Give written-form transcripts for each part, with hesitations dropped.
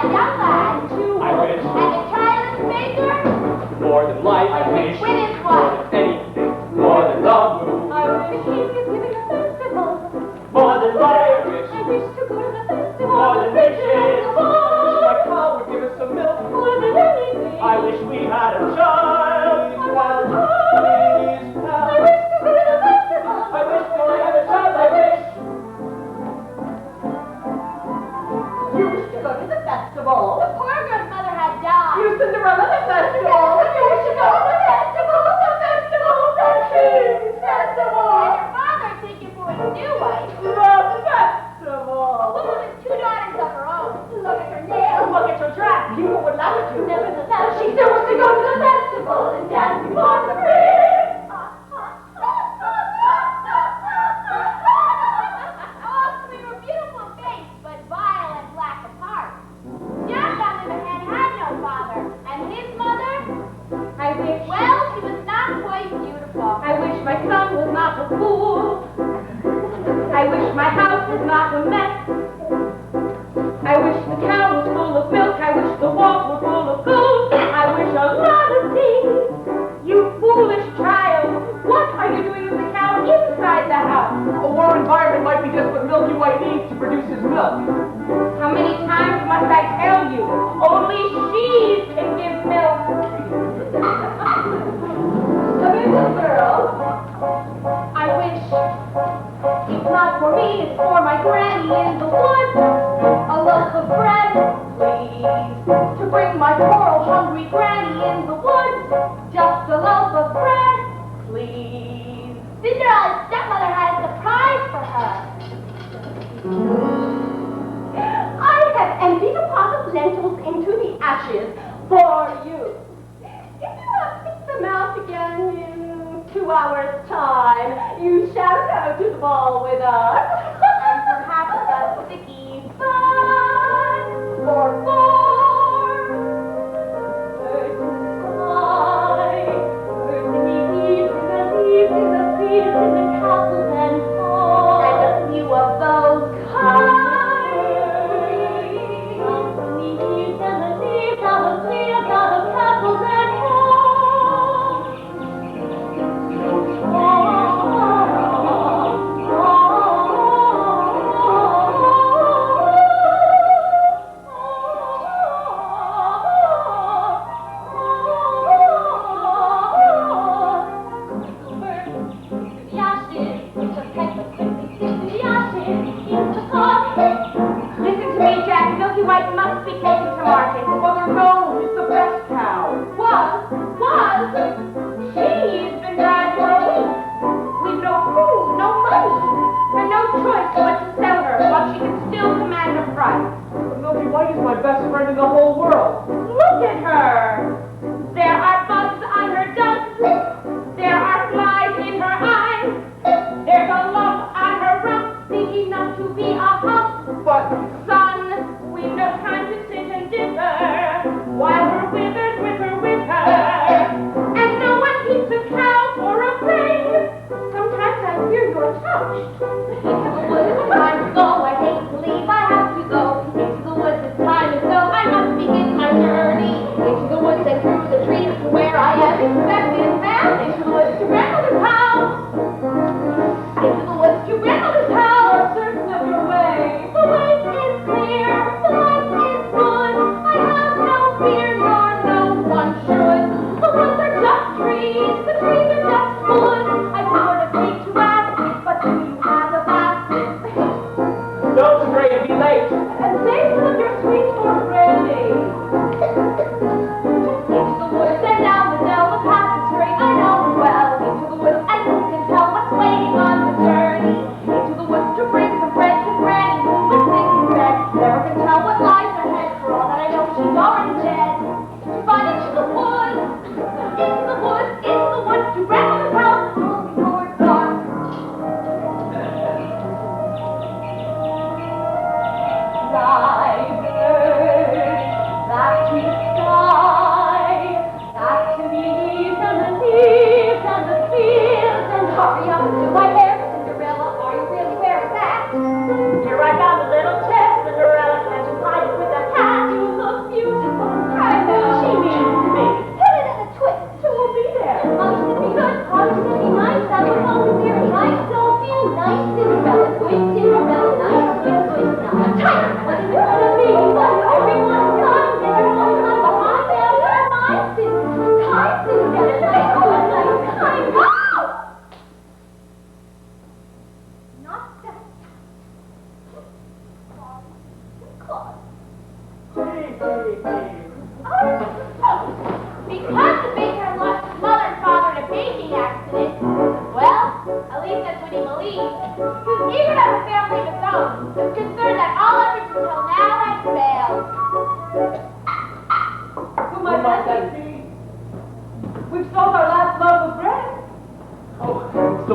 young lad. I wish. And the child maker? More than life, I wish. With his More wife. than anything. More than love. I wish he was giving a festival. More than life, I wish. I wish to go to the festival. More than riches. More My cow would give us some milk. than anything. I wish we had a child. Please, pal. Please, pal. I wish to go to the festival. I wish when I have a child, I wish. You wish to go to the festival. The poor grandmother had died. You Cinderella, the festival. You wish to go to the festival. The festival. The king's festival. And your father taking for his new wife. The festival. A woman with two daughters of her own. Look at her nails. Look at your dress. People would laugh at you. Nevertheless, she still wants to go to the festival and dance before the prince. Oh, so your beautiful face, but vile and black of heart. Jack, on the other hand, had no father, and his mother, I wish. well, she was not quite beautiful. I wish my son was not a fool. I wish my house was not a mess. I wish the cow was full of milk. I wish the walls were full of gold. I wish a lot of things. You foolish child. What are you doing with the cow inside the house? A warm environment might be just what Milky White needs to produce his milk. How many times must I tell you? Only she's can give milk. A little girl. I wish it's not for me, it's for my granny in the woods. A loaf of bread, please, to bring my poor old hungry granny in the woods. Just a loaf of bread, please. Cinderella's stepmother had a surprise for her. I have emptied a pot of lentils into the ashes for you. If you will pick them out again in 2 hours' time, you shall go to the ball with us. And perhaps a sticky bun or four. In the fields, in the castles and halls, and a few of those Listen to me, Jack. Milky White must be taken to market. Mother, no, he's the best cow. Was. She's been bad for a week. We've no food, no money, and no choice but to sell her while she can still command a price. But Milky White is my best friend in the whole world. Look at her. There are bugs on her ducks. There are flies in her eyes. There's a lump on her rump, big enough to be a hump. But Son, we've no time to sit and differ while her withers with her wither. And no one keeps a cow for a friend. Sometimes I fear you're touched. Into the woods, it's time to go. I hate to leave, I have to go. Into the woods, it's time to go. I must begin my journey. Into the woods and through the trees to where I am expected bound. Into the woods to grandmother's house. Into the woods to grandmother's house. You're certain of your way. The way is clear.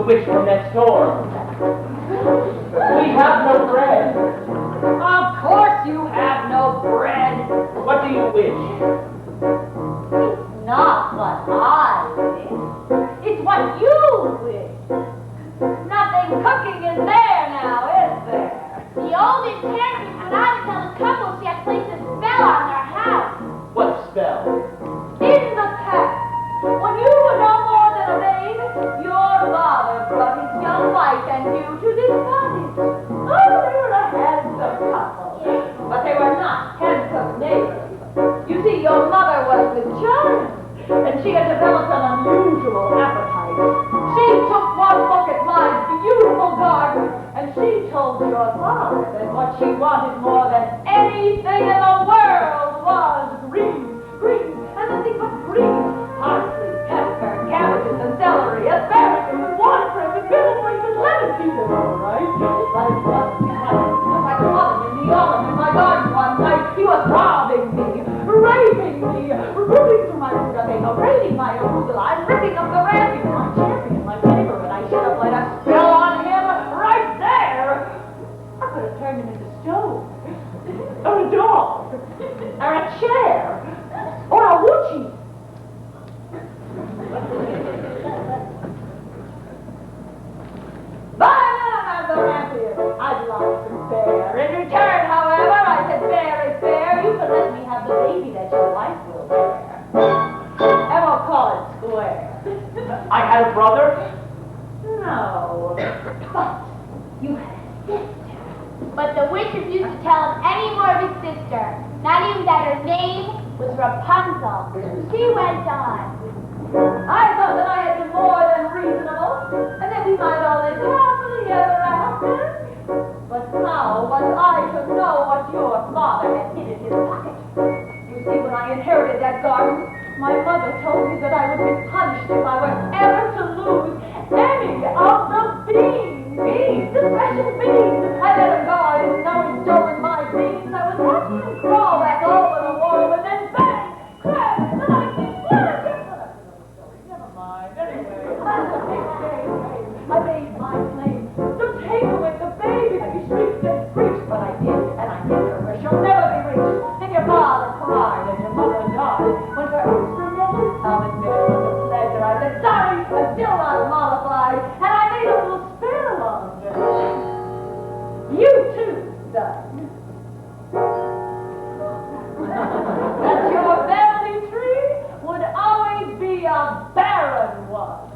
witch from next door. We have no bread. Of course you have no bread. What do you wish? It's not what I wish. It's what you wish. Nothing cooking is there now, is there? The old enchantress went out to tell the couple she had placed a spell on their house. What spell? In the past, when you were no more than a babe, your father brought his young wife and you to this cottage. Oh, they were a handsome couple, but they were not handsome neighbors. You see, your mother was with child, and she had developed an unusual appetite. She took one look at my beautiful garden, and she told your father that what she wanted more than anything in the world was green, and nothing but green. Parsley, pepper, cabbages, and celery, asparagus, and watercress, and gillybrings, and lemon pieces, all right? But it wasn't funny, because I caught him in the autumn in my garden one night. He was robbing me, raping me, rooting through my rutabaga, raiding my arugula, and ripping up the raspberry, my champion, my favorite, and I should have laid a spell on him right there. I could have turned him into stone, or a dog, or a chair, or a witchy. But none of the happiest I'd like to bear. In return, however, I said, very fair, you can let me have the baby that your wife will bear. And we'll call it square. I had a brother? No, but you had a sister. But the witch refused to tell him any more of his sister, not even that her name was Rapunzel. She went on. I thought that I had been more than reasonable, and that we might all live happily ever after. But how was I to know what your father had hid in his pocket? You see, when I inherited that garden, my mother told me that I would be punished if I were ever to lose any of the beans, the special beans. I let him go. I didn't know he'd stolen my beans. I was watching him crawl back over the wall, and then bang, crash, the lightning flash. Never mind. Anyway, I made my claim to take away the baby that he shrieked and screeched, but I did, and I did her where she'll never be reached. And your father cried, and your mother died. When her instrumental admission was a pleasure, I said, sorry, I'm still not mollified, and I made a little spell on her. You too, son. That your family tree would always be a barren one.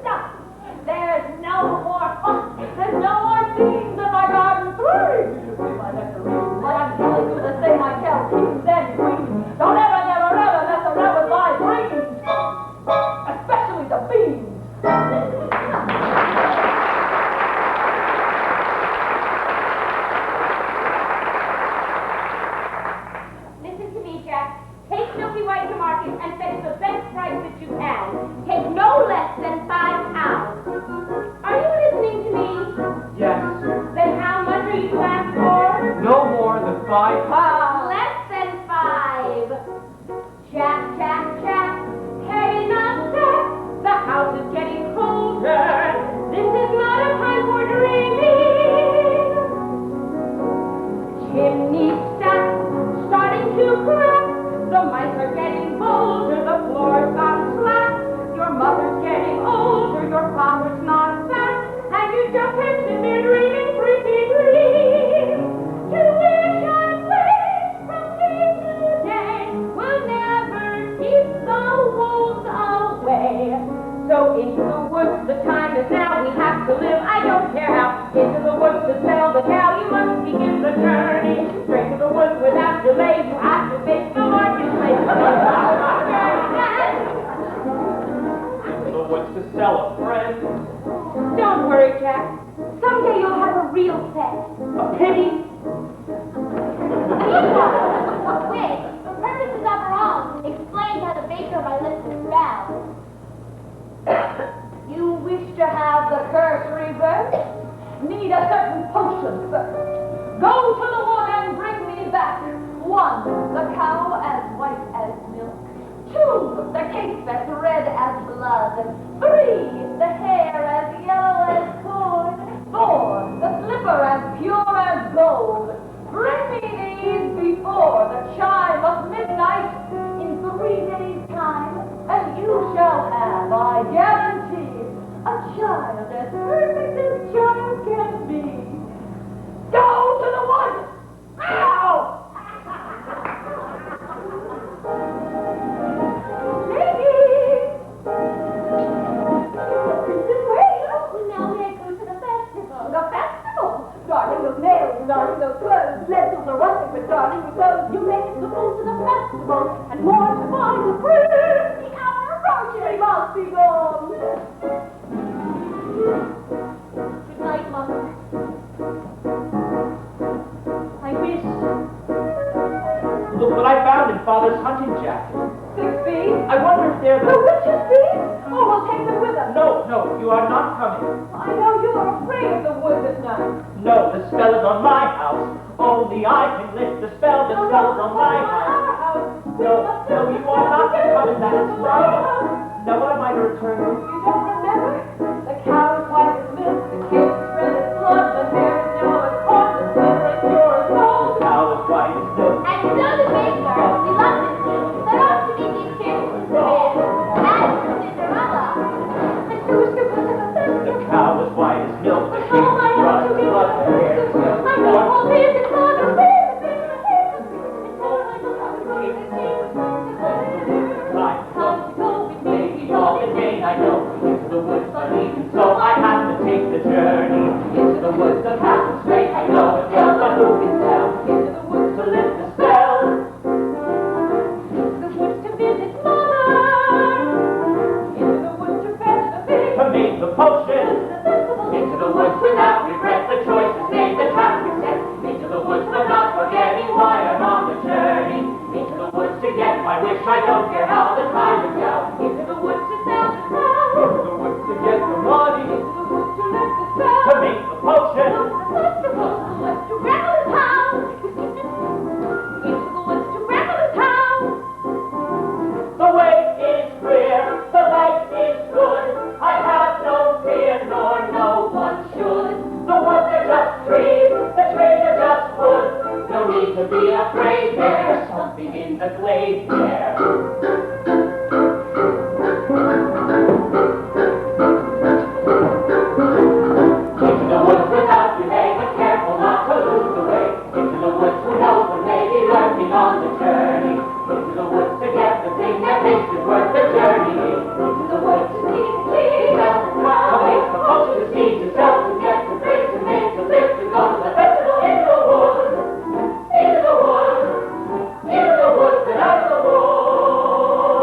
Stop. There's no more fun. There's no more beans in my garden three. You should see my decorations. But I'm telling you the same I tell kings and queens. Don't ever, never, ever mess around with my greens. Especially the beans. Listen to me, Jack. Take Milky White to market and fetch the best price that you can. Take no less than £5. Are you listening to me? Yes. Then how much are you to ask for? No more than £5. Less than 5. Jack, Jack, Jack. Hey, now, Jack. The house is getting colder. This is not a time for dreaming. Chimney stack starting to crack. The mice are getting bolder. The floor's gone slack. Your mother's getting older. Your father's not fat. And you just can't sit there dreaming pretty dreams. To wish and wish from day to day will never keep the wolves away. So into the woods, the time is now. We have to live. I don't care how. Into the woods to sell the cow. You must begin the journey. Straight to the woods without delay. You have to make the marketplace. Into the woods to sell a friend. Don't worry, Jack. Someday you'll have a real pet. A pity. Wait, the purposes of her own explains how the baker by lips the spell. You wish to have the curse reversed? Need a certain potion first. Go to the wood and bring me 1, the cow as white as milk. 2, the cake that's red as blood. 3, the hair as yellow as corn. 4, the slipper as pure as gold. Bring me these before the chime of midnight in 3 days' time, and you shall have, I guarantee, a child as perfect as child can be. Go to the woods! Ow! Ladies! This way! Now may I go to the festival? The festival! Darling, those nails, darling, those clothes, lentils are rustic, but darling, with those you make it the rules of the festival, and more to find the fruit. The hour approaching must be gone. Good night, Mother. I wish. Look what I found in Father's hunting jacket. 6 feet. I wonder if they're The the... witch's feet? Oh, we'll take them with us. No, you are not coming. I know you are afraid of the woods at night. No, the spell is on my house. Only I can lift the spell. The spell is on my house. No, you are not coming. That is right. Now what am I to return with? You don't remember? The cow is white as milk, the cake is red as blood, the hair is yellow as corn, the slipper is pure as gold. Cow is white as milk. And so the baker, we love to see, set off to meet these cheerful men. As for Cinderella, and who is the book of the The festival? cow is white as milk. The cake Oh, is I red have to as give blood. The hair is yellow I as know corn. all this is for the fair, the fair, the fair, the fair, the fair, the fair, the fair. Time Time to go with me, Maybe all the day I know into the woods funny, so I have to take the journey into the woods of Castle Straight. I know it well, but who can tell? Into the woods to lift the spell, The woods to visit Mother, Into the woods to fetch the pig. to make the potion. the festival. Into the woods without regret, the choice is made, the trap is set. Into the woods but not forgetting why I'm on the journey. Into the woods to get my wish, I don't care how the time is out. Into the woods to sound the sound, Into the woods to get the money, Into the woods to lift the to spell. make the potion. the festival. The woods to revel in town. Into the woods to revel in town. The way is clear, the light is good. I have no fear, nor no one should. The woods are just trees, the trees are just wood. No need to be afraid, there's something in the glade there. Into the woods without delay, but careful not to lose the way. Into the woods who knows what may be lurking on the journey. Into the woods to get the thing that makes it worth the journey. Into the woods to see the trees, to make the potion to see yourself, to get the drink to make the lift, to go to the festival into the woods. Into the woods, into the woods and out of the woods.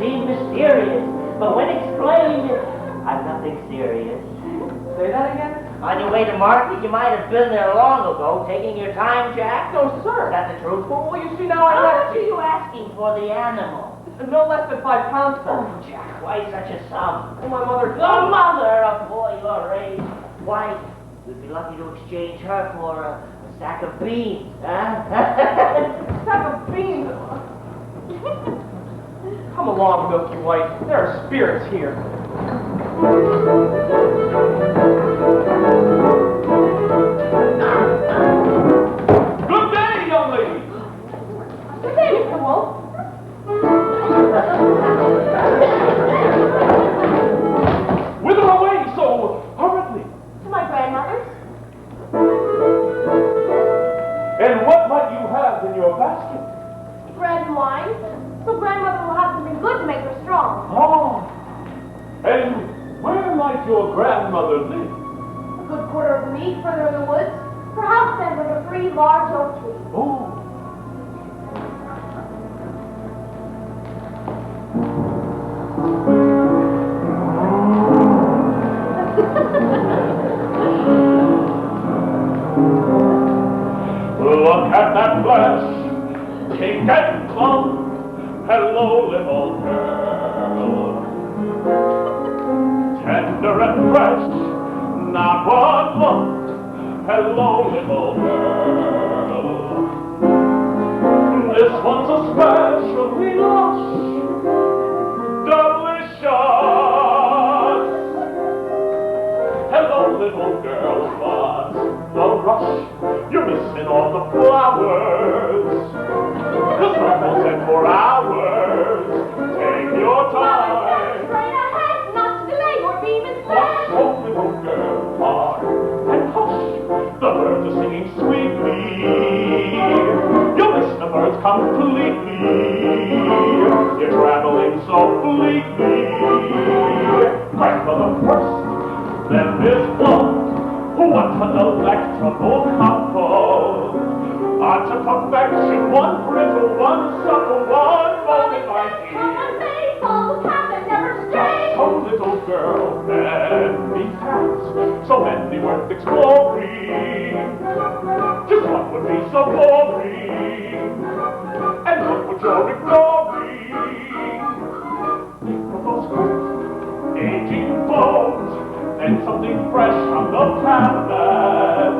seem mysterious, but when explained, I'm nothing serious. Say that again? On your way to market, you might have been there long ago, taking your time, Jack. No, sir. Is that the truth? Well, you see, now I How left much are you asking for the animal? no less than 5 pounds, sir. Oh, Jack, why such a sum? Oh, my mother. The mother of boy your age. Why, we'd be lucky to exchange her for a sack of beans, huh? Sack of beans. Come along, Milky White. There are spirits here. Good day, young lady. Good day, Mr. Wolf. Whither away so hurriedly? To my grandmother's. And what might you have in your basket? Bread and wine. So grandmother will have something good to make her strong. Ah. And where might your grandmother live? A good quarter of a league further in the woods. Her house stands under 3 large oak trees. Oh. Look at that flesh, pink and plump. Hello, little girl. Tender and fresh, not one lump. Hello, little girl. This one's especially lush, delicious. Hello, little girl, what's the rush? You're missing all the flowers. The circle's in for hours. Take your time. Straight ahead, not to delay or be misled. Hush, oh, little girl, hard and hush. The birds are singing sweetly. You'll miss the birds completely. You're traveling so fleetly. Grandmother first, then Miss Plum. What an electrical couple! On to perfection, one brittle, one supple, one moment like Come on, these. babe, follow the path and never stray. So little girl, many paths, so many worth exploring. Just what would be so boring? And look what you're ignoring. Think of those hurt, aging bones, and something fresh on the palate.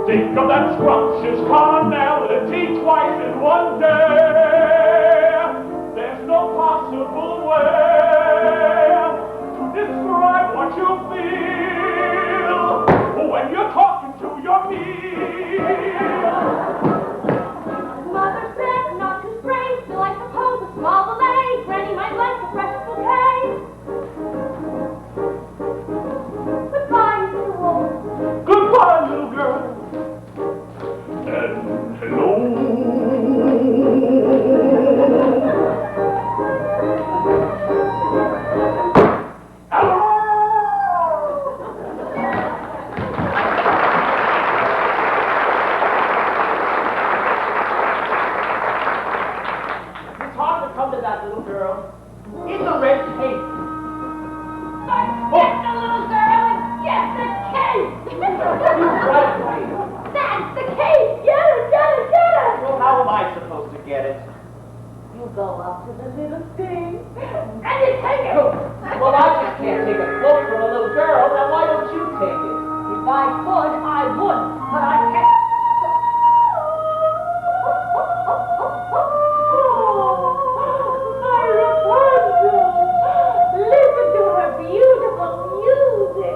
Think of that scrumptious carnality twice in one day. There's no possible way to describe what you feel when you're talking to your meal. Mother said not to spray, still I suppose a small delay. Granny might like a fresh bouquet. Goodbye, Mr. Wolf. Goodbye, little girl. And hello. It's hard to come to that little girl. It's a red cape. Get the little girl and get the cake! That's the cake! Get it, get it, get it! Well, how am I supposed to get it? You go up to the little thing and you take it! Well, I just can't take a cloak from a little girl. Now, why don't you take it? If I could, I would, but I can't. Listen to her beautiful music.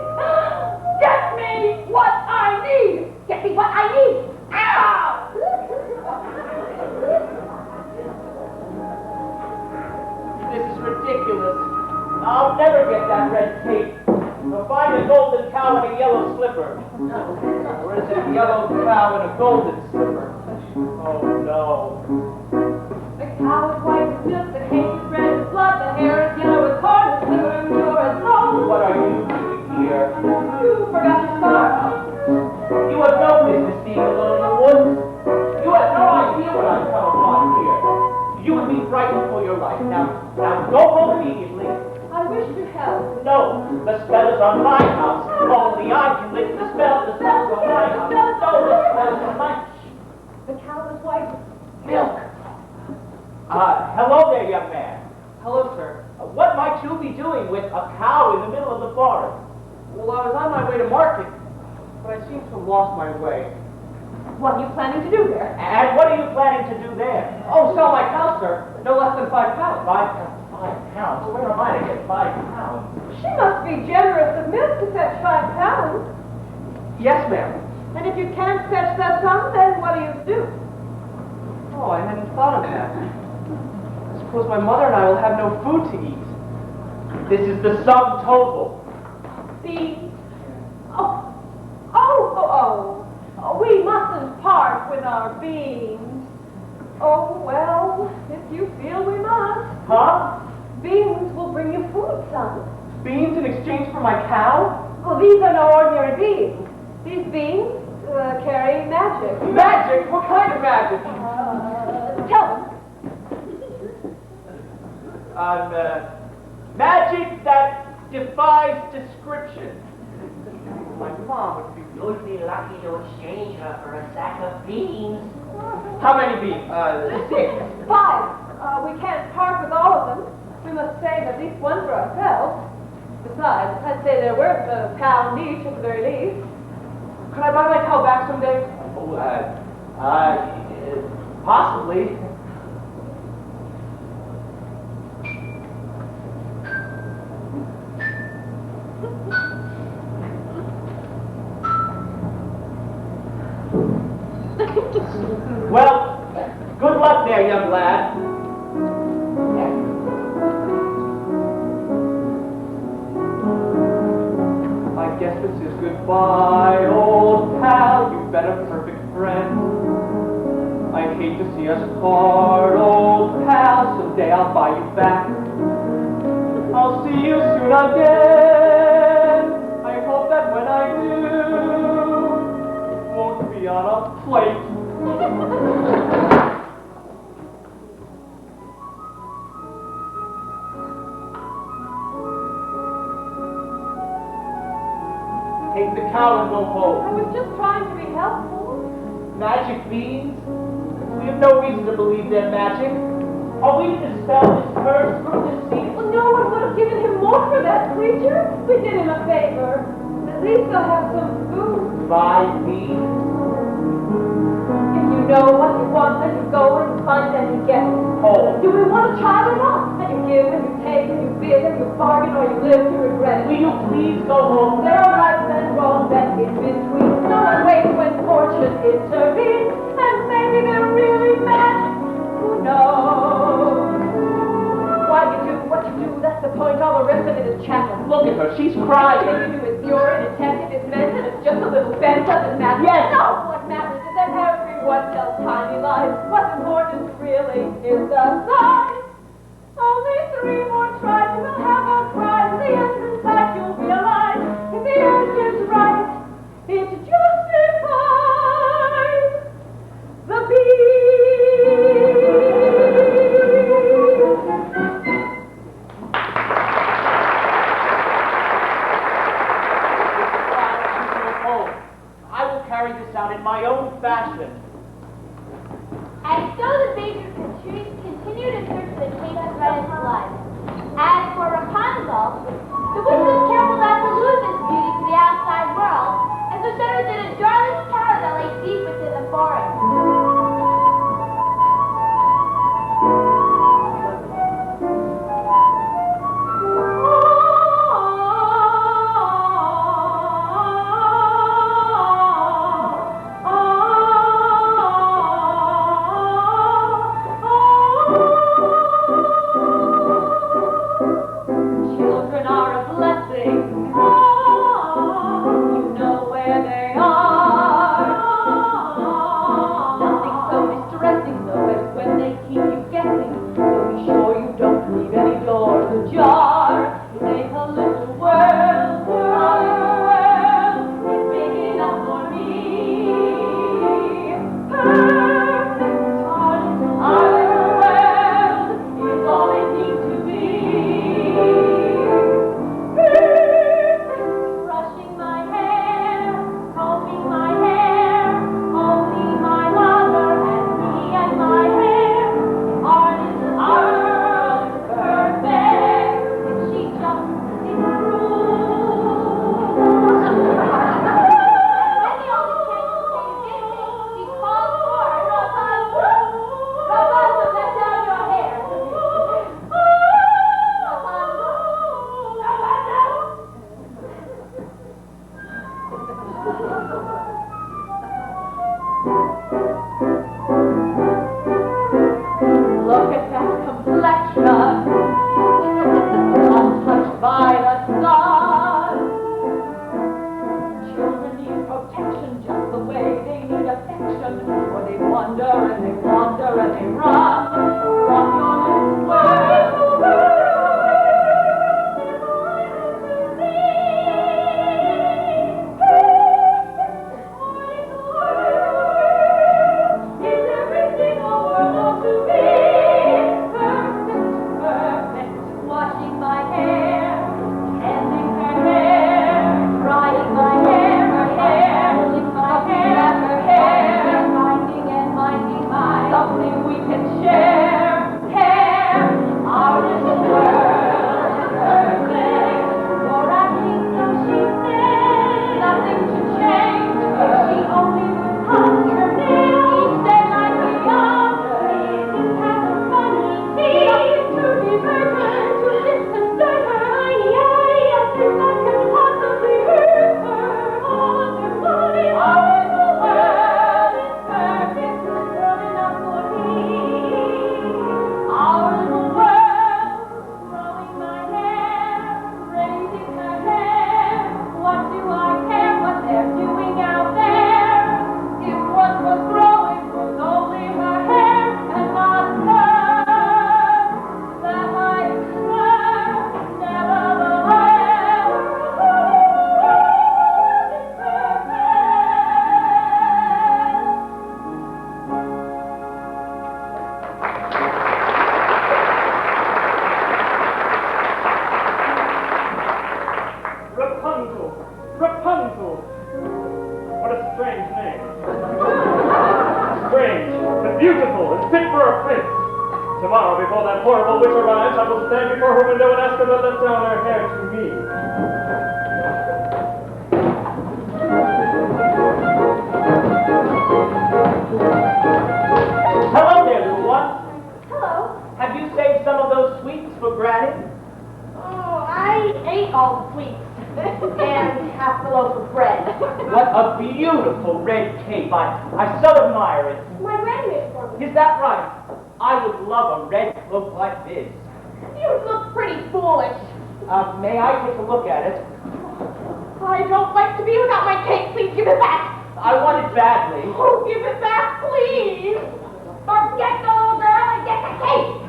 Get me what I need. Get me what I need. Ow! This is ridiculous. I'll never get that red cape. I'll find a golden cow in a yellow slipper. Or is it a yellow cow in a golden slipper? Oh, no. The cow is white as milk, the cake is red as blood, the hair is yellow as corn, the slipper is pure as gold. What are you doing here? You forgot to start. You have no business being alone in the woods. You have no idea what I've come upon here. You You would be frightened for your life. Now go home immediately. I wish to help. No, the spell is on my house. Only I can lift the spell. The spell's on my house. No, the spell's on my... The cow is white. Milk. Hello there, young man. Hello, sir. What might you be doing with a cow in the middle of the forest? Well, I was on my way to market, but I seem to have lost my way. What are you planning to do there? And what are you planning to do there? Oh, sell my cow, sir. No less than 5 pounds. 5 pounds? Where am I to get 5 pounds? She must be generous of milk to fetch 5 pounds. Yes, ma'am. And if you can't fetch that sum, then what do you do? Oh, I hadn't thought of that. I suppose my mother and I will have no food to eat. This is the sum total. Beans. Oh, we mustn't part with our beans. Oh, well, if you feel we must. Huh? Beans will bring you food, son. Beans in exchange for my cow? Well, these are no ordinary beans. These beans carry magic. Magic? What kind of magic? Tell them. Magic that defies description. My mom would be... You'd be lucky to exchange her for a sack of beans. How many beans? 6. 5. We can't part with all of them. We must save at least one for ourselves. Besides, I'd say they're worth a pound each at the very least. Could I buy my cow back someday? Oh, possibly. Well, good luck there, young lad. I guess this is goodbye, old pal. You've been a perfect friend. I hate to see us part, old pal. Someday I'll buy you back. I'll see you soon again. I hope that when I do, it won't be on a plate. Take the cow and go I home. was just trying to be helpful. Magic beans? We have no reason to believe they're magic. Are we to dispel this curse through this seed? Well, no one would have given him more for that creature. We did him a favor. At least they'll have some food. By me? If you know what you want, then you go and find and you get it. Oh. Do we want a child or not? And you give and you take and you bid and you bargain or you live to regret Will it. you please go home? There are rights and wrongs and in between. No one waits when fortune intervenes. And maybe they're really magic. Who knows? Why you do what you do, that's the point. All the rest of it is chatter. Look at her, she's Everything crying. you do is pure and intense, it's meant and it's just a little bent, doesn't matter. Yes. No, what matters is that everyone tells tiny lies. What's important really is the size. Only 3 more tries, we'll have a prize. The end in sight, you'll realize. If the end is right, it justifies the beast. I will carry this out in my own fashion. And so the baker continued to Tomorrow, before that horrible witch arrives, I will stand before her window and ask her to let down her hair to me. Hello there, little one. Hello. Have you saved some of those sweets for Granny? Oh, I ate all the sweets and half the loaf of bread. What a beautiful red cape. I so admire it. My granny made it for me. Is that right? I would love a red cloak like this. You look pretty foolish. May I take a look at it? I don't like to be without my cake. Please give it back. I want it badly. Oh, give it back, please. Forget the little girl and get the cake.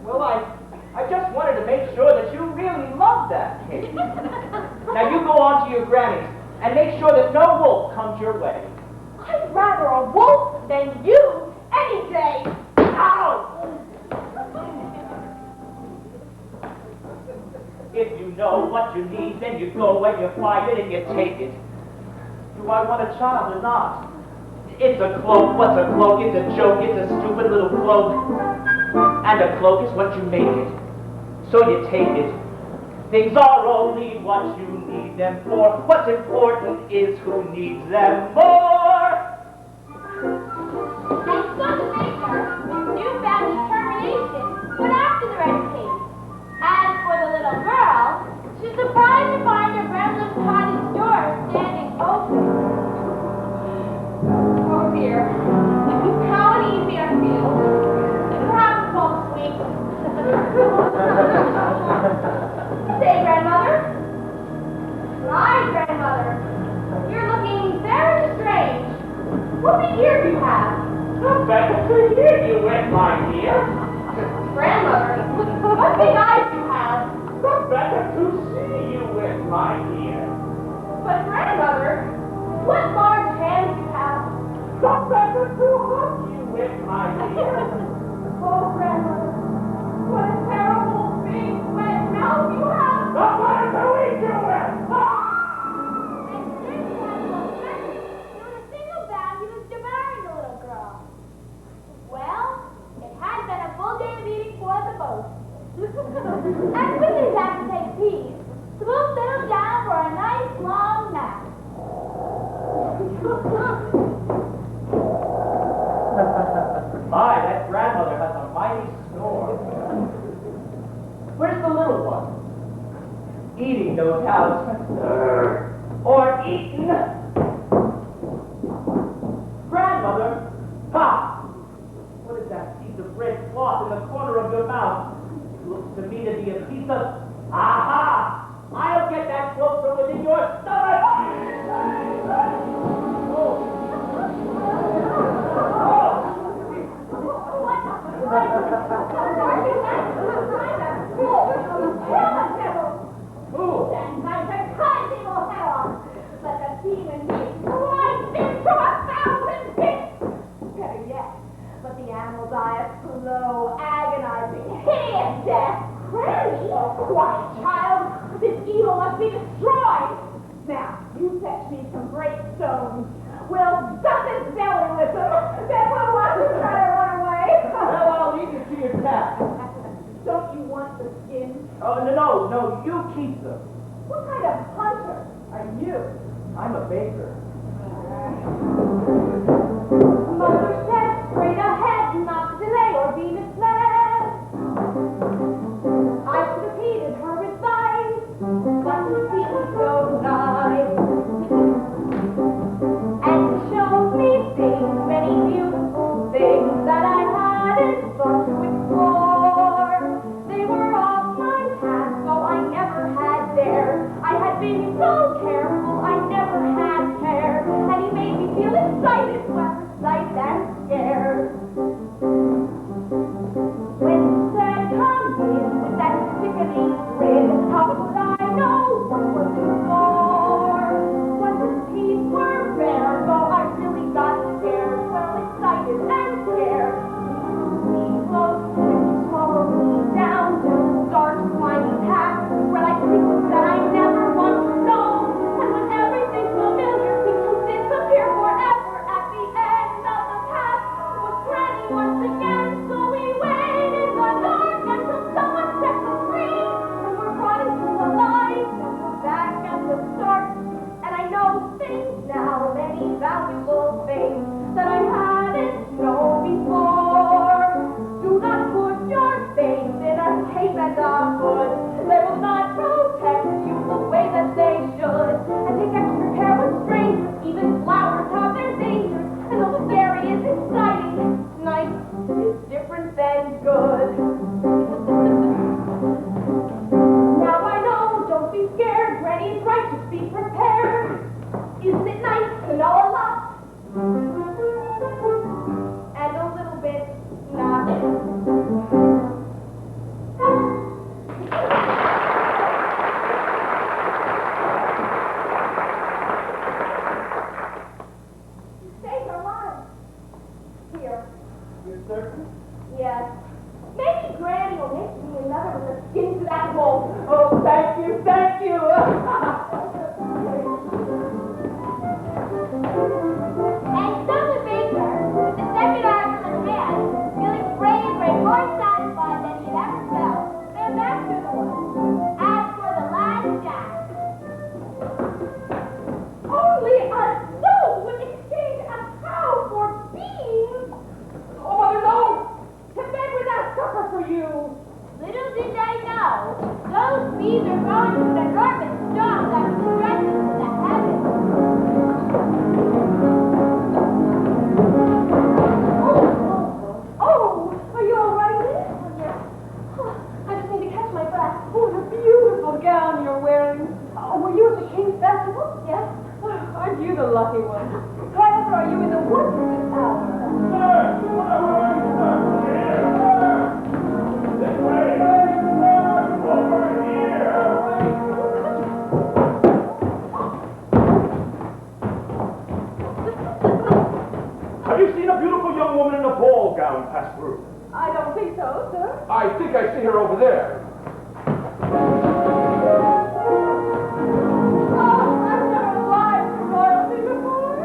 Well, I just wanted to make sure that you really love that cake. Now you go on to your granny's and make sure that no wolf comes your way. I'd rather a wolf than you any day. Ow! If you know what you need, then you go and you find it and you take it. Do I want a child or not? It's a cloak. What's a cloak? It's a joke. It's a stupid little cloak. And a cloak is what you make it. So you take it. Things are only what you need them for. What's important is who needs them more. And so the maker, with newfound determination, went after the red cape. As for the little girl, she's surprised to find her grandmother's cottage door standing open. Oh dear. How uneasy I feel. Perhaps it's all sweet. Say, grandmother. Hi, grandmother. You're looking very strange. What big ear do you have? Better to hear you with, my dear. Grandmother, what big eyes you have? Better to see you with, my dear. But grandmother, what large hands you have? Better to hug you with, my dear. Oh, grandmother, what a terrible big wet mouth you have. Better to eat you with. And then you have no friends. In a single bound, he was devouring the little girl. Well, it had been a full day of eating for the both. As quick as appetite peas, the both settled down for a nice long nap. My, that grandmother has a mighty snore. Where's the little one? Eating, no doubt. Or eaten. Grandmother, ha! What is that piece of red cloth in the corner of your mouth? It looks to me to be a piece of... Aha! I'll get that cloak from within your stomach! But the animal's eye is slow, agonizing, hideous death. Granny, quiet, child. This evil must be destroyed. Now, you fetch me some great stones. We'll stuff his belly with them. Then we'll watch him try to run away. Well, I'll leave you to your task. Don't you want the skin? Oh, no, you keep them. What kind of hunter are you? I'm a baker. Mother said, straight ahead, not to delay or be misled. I should have heeded her advice, but the sea was so nice. And showed me things, many beautiful things that I hadn't thought to explore. They were off my path, so I never had dared. I had been so careful, I never had care, and he made me feel excited. skin to that wolf. Oh, thank you, thank you. And so the baker, with the second article in hand, feeling braver and more satisfied than he had ever felt, ran back through the woods. As for the last jack, Only a soul would exchange a cow for beans. Oh, mother, no. To bed without supper for you. little did they know, those bees are going to an enormous stalk that stretches to the heavens. Oh, are you all right, Liz? Oh, yes. Oh, I just need to catch my breath. Oh, the beautiful gown you're wearing. Oh, were you at the King's Festival? Yes? Aren't you the lucky one? Why ever are you in the woods at this hour? This way! Over here! Have you seen a beautiful young woman in a ball gown pass through? I don't think so, sir. I think I see her over there. Oh, I've never lied to royalty before.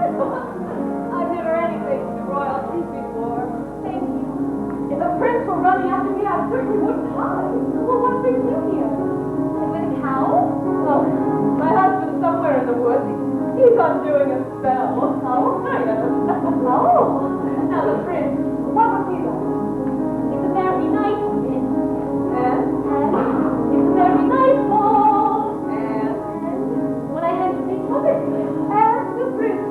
I've never anything to royalty before. Thank you. If a prince were running after me, I certainly wouldn't hide. Well, what brings you here? And with a cow? Oh, my husband's somewhere in the woods. He's undoing a spell. Oh, yes. Oh. Now, the prince, what was he like? It's a very nice pin. And? And it's a very nice ball. And? When I had to think of it, And the prince.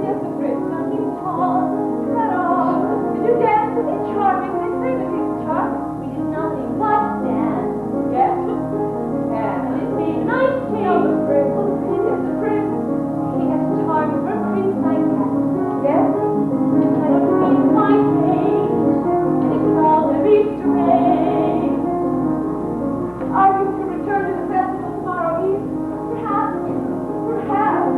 Yes, the prince. now he's tall, cut off. Did you dance with him? Charming. They say that he's charming. We did nothing but dance. Yes? And And? it made a nice change. No, the prince. Oh, the prince. Yes, the prince. He has charm for a prince like that. Yes? I don't mean my fate, and it's all very strange. Are you to return to the festival tomorrow eve? Perhaps, Perhaps.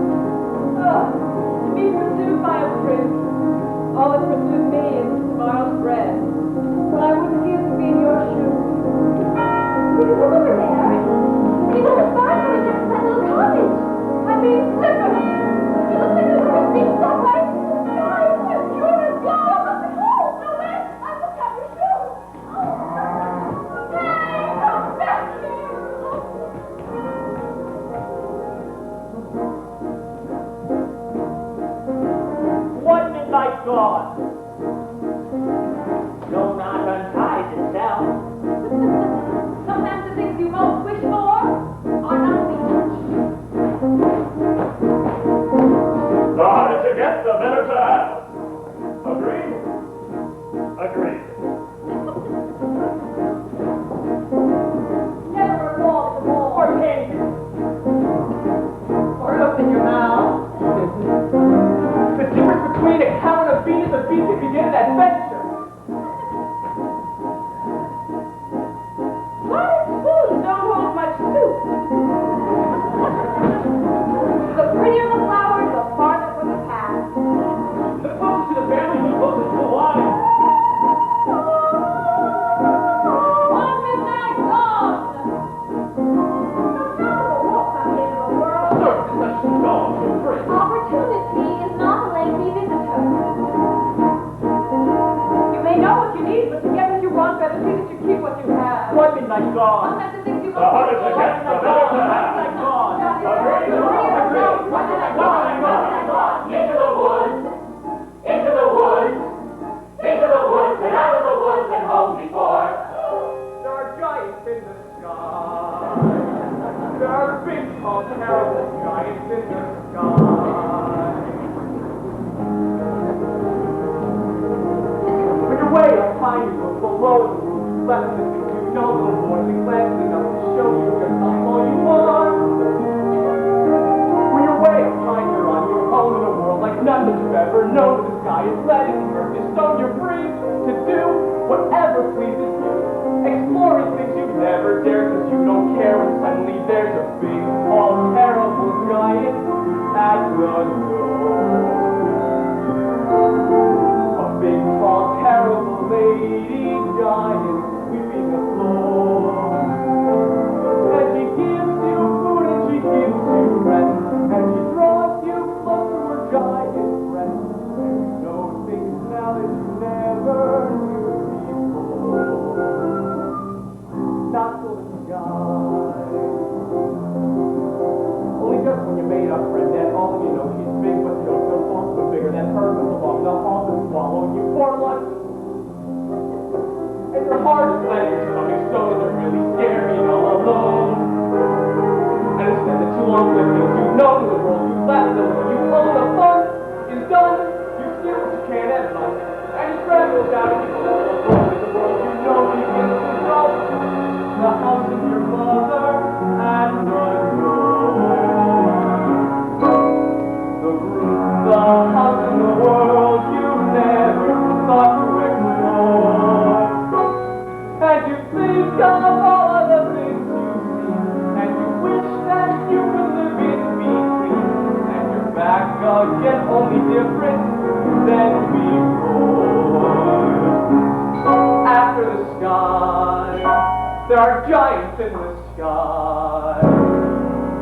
To be pursued by a prince. All that pursues me is tomorrow's bread. But I wouldn't feel to be in your shoes. we can look over there. He was a far from that little cottage. I mean, slippers. It looks like a little big subway. The sky is so pure and blue. Oh, no, wait, I looked at your shoes. Oh. Hey, come back here. One midnight gone. No knot unties itself. Sometimes the things you most wish for are not to be touched. The harder to get, the better to have. Agreed? Agreed. Never walk the ball. Or pink. Or open your mouth. The difference between a cow and a bean is a bean can begin an adventure. Why spoons don't hold much soup? The prettier the flowers, the farther from the path. The closer to the family, the closer to the line. One midnight gone. No matter what comes into the world. Service is such dogs and free. Opportunity is not a lengthy visitor. You may know what you need, but to get what you want, better see that you keep what you have. One midnight gone. Sometimes the things you The most harder wish to for get, the better to have. Midnight gone. Agreed? One midnight gone. Into the woods, into the woods, into the woods, and out of the woods and home before. There are giants in the sky. There are big, tall, terrible giants in the sky. When you're way up high, you look below the roof, left the things you know, little boys, and glancing enough to show you just how small you are. When you're way up high, you're on your own in a world like none that you've ever known. The sky is letting the earth is so you're free to do whatever pleases you. Exploring things you've never dared because you don't care, and suddenly there's a big, tall, terrible giant at the door. A big, tall, terrible lady giant sweeping the floor. plenty of stepping stones that really scare me all alone. And instead the two armed with you do nothing the world you left them. When you all the fun is done, you steal what you can and none. And you scramble down and you go alone in the world you know begins to grow. The house of your mother and the house in the world you never thought to explore. And you think of all of the things you see, and you wish that you could live in between. And you're back again, only different than before. After the sky, there are giants in the sky.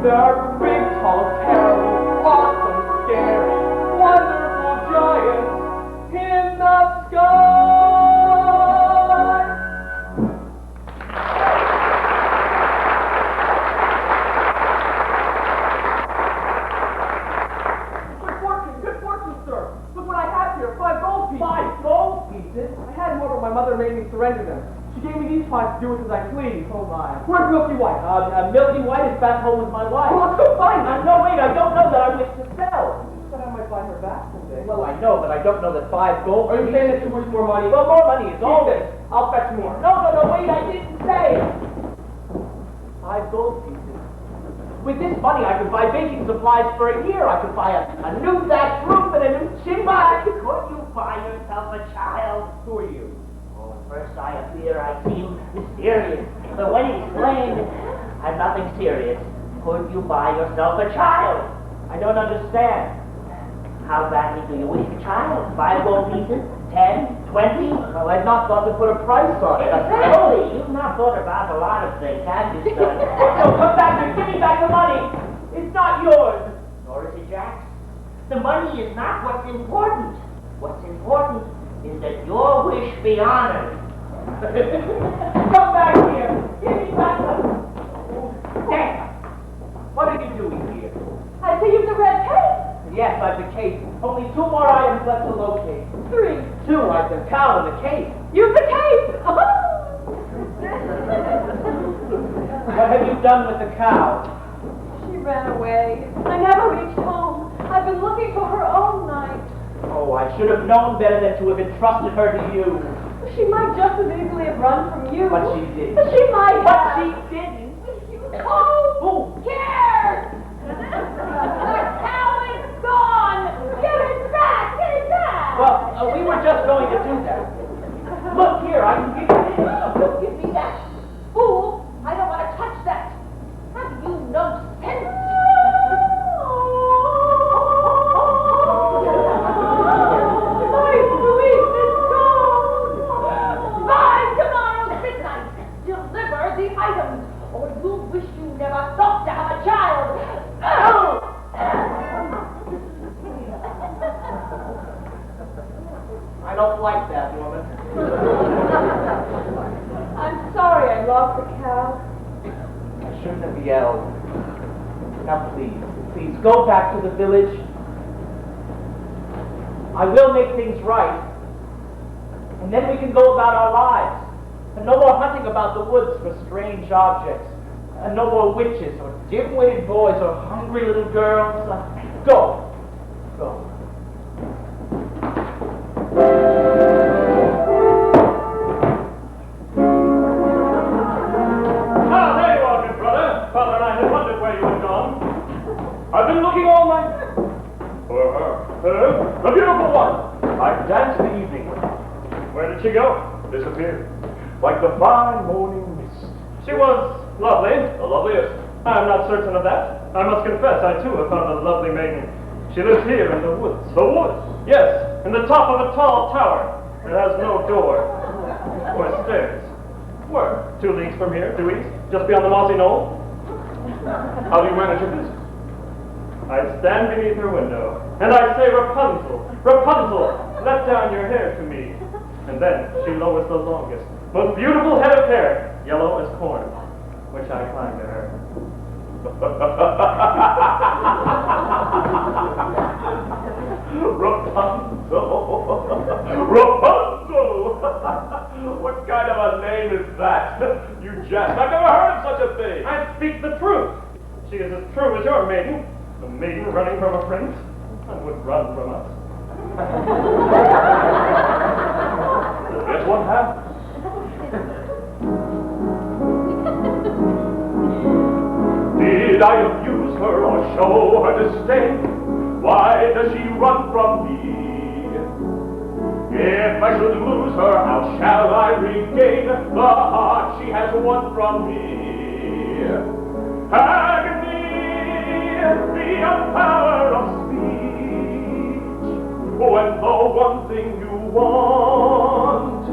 There are big, tall, terrible, awesome, scary, wonderful giants in the sky. Good fortune, sir. Look what I have here, 5 gold pieces. 5 gold pieces? I had them over, my mother made me surrender them. She gave me these parts to do with as I please. Oh my. Where's Milky White? Milky White is back home with my wife. Oh, I couldn't find her. No, wait, I don't know that I wish to sell. I thought I might buy her back someday. Well, I know, but I don't know that 5 gold. Are you saying that you wish more money? Well, more money is all this. I'll fetch more. No, wait, I didn't say. 5 gold pieces. With this money, I could buy baking supplies for a year. I could buy a new thatched roof and a new chimney. Could you buy yourself a child? Who are you? Oh, at first I appear, I seem mysterious. But when explained, I'm nothing serious. Could you buy yourself a child? I don't understand. How badly do you wish a child? 5 gold pieces? 10? 20? Well, I'd not thought to put a price on it. Exactly. You've not thought about a lot of things, have you, son? No, come back here. Give me back the money. It's not yours. Nor is it Jack's. The money is not what's important. What's important is that your wish be honored. Come back here. Give me back the... Damn. What are you doing here? I see you've the red tape. Yes, I've the case. Only 2 more items left to locate. 3. 2, I've the cow and the case. You've the tape. What have you done with the cow? She ran away. I never reached home. I've been looking for her all night. Oh, I should have known better than to have entrusted her to you. She might just as easily have run from you. But she didn't. But she might But have. she didn't. Who cares? The cow is gone. Get it back. Get it back. Well, we were just going to do that. Look here, I can give you this. You give me that, fool! I don't want to touch that. Have you no sense? By tomorrow midnight, deliver the items, or you wish you never thought to have a child. I don't like that woman. I'm sorry I lost the cow. I shouldn't have yelled. Now please go back to the village. I will make things right. And then we can go about our lives. And no more hunting about the woods for strange objects. And no more witches or dim-witted boys or hungry little girls. Go. Ah, there you are, good brother. Father and I had wondered where you had gone. I've been looking all night for her. The beautiful one. I've danced the evening. Where did she go? Disappeared. Like the fine morning mist. She was lovely. The loveliest. I'm not certain of that. I must confess, I too have found a lovely maiden. She lives here in the woods. The woods? Yes, in the top of a tall tower. It has no door or stairs. Where? 2 leagues from here, due east, just beyond the mossy knoll. How do you manage your business? I stand beneath her window, and I say, Rapunzel, Rapunzel, let down your hair to me. And then she lowers the longest, most beautiful head of hair, yellow as corn, which I climb to her. Rapunzel, Rapunzel. What kind of a name is that? You jest. I've never heard of such a thing. I speak the truth. She is as true as your maiden. The maiden running from a prince and would run from us. Yes, one half. Did I abuse her or show her disdain? Why does she run from me? If I should lose her, how shall I regain the heart she has won from me? Agony, the power of speech, when the one thing you want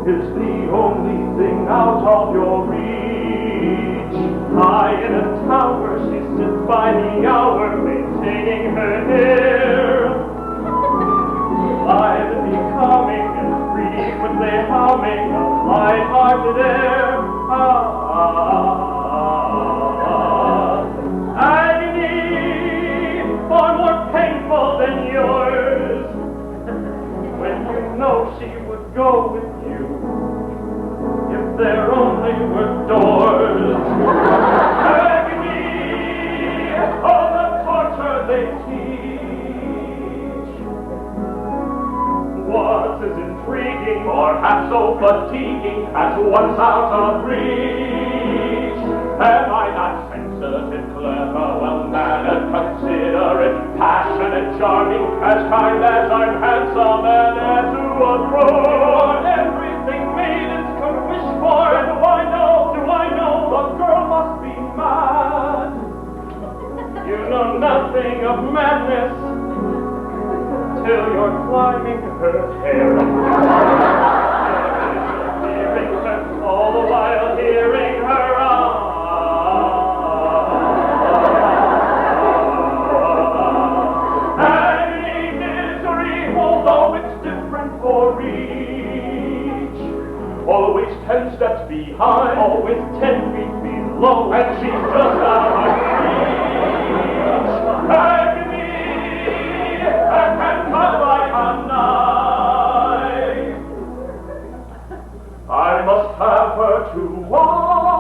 is the only thing out of your reach. High in a tower, she sits by the hour, maintaining her air. Live and becoming and frequently humming a light-hearted air. Agony, far more painful than yours, when you know she would go with you if there only were doors. Agony, oh, the torture they teach was as intriguing or half so fatiguing as once out of reach. Am I not sensitive, clever, well-mannered, considerate, passionate, charming, as kind as I'm handsome and heir to a throne? Everything maidens could wish for, and do I know the girl must be mad? You know nothing of madness till you're climbing her hair. Hearing her, all the while hearing her agony, misery, although it's different for each. Always 10 steps behind, always 10 feet below, and she's just out of reach. Agony, and cut like a knife. I must have her to wife.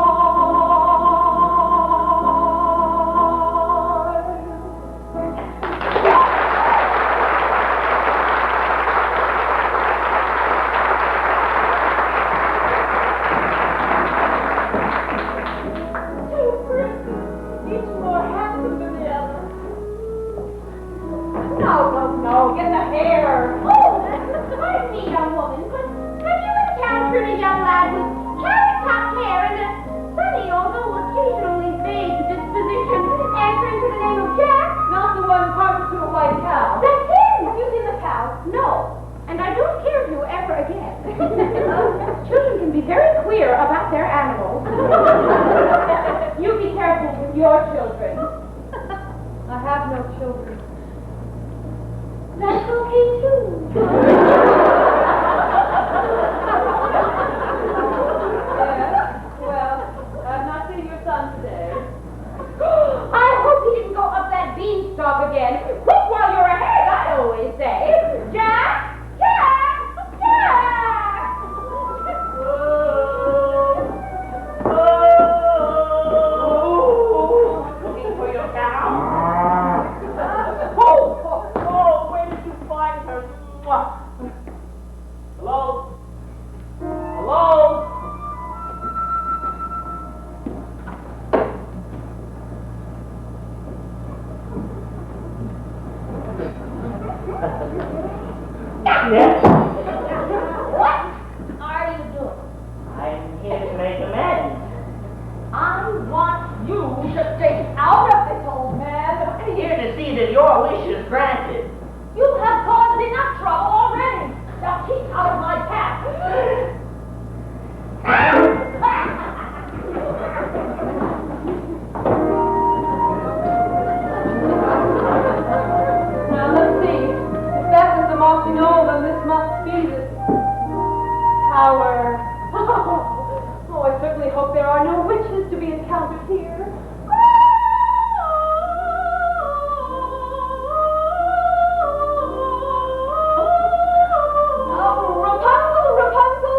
Two princes, each more handsome than the other. No, get the hair. Oh, pardon me, young woman, but have you encountered a young lad with carrot-top hair and a sunny, although occasionally vague disposition, answering to the name of Jack? Not the one carved to a white cow. That's him! Have you seen the cow? No, and I don't care to ever again. Children can be very queer about their animals. You be careful with your children. I have no children. That's okay, too. Well, I've not seen your son today. I hope he didn't go up that beanstalk again. Quick while you're ahead, I always say. Jack! Jack! Jack! Looking for your cow? Where did you find her? Hello? Hello? Yes? What are you doing? I'm here to make amends. I want you to stay out of this, old man. I'm here to see that your wish is granted. You have caused enough trouble already. Now keep out of my path. Now let's see. If that was the Monsignor, then this must be the tower. Oh, I certainly hope there are no witches to be encountered here. Oh, Rapunzel, Rapunzel,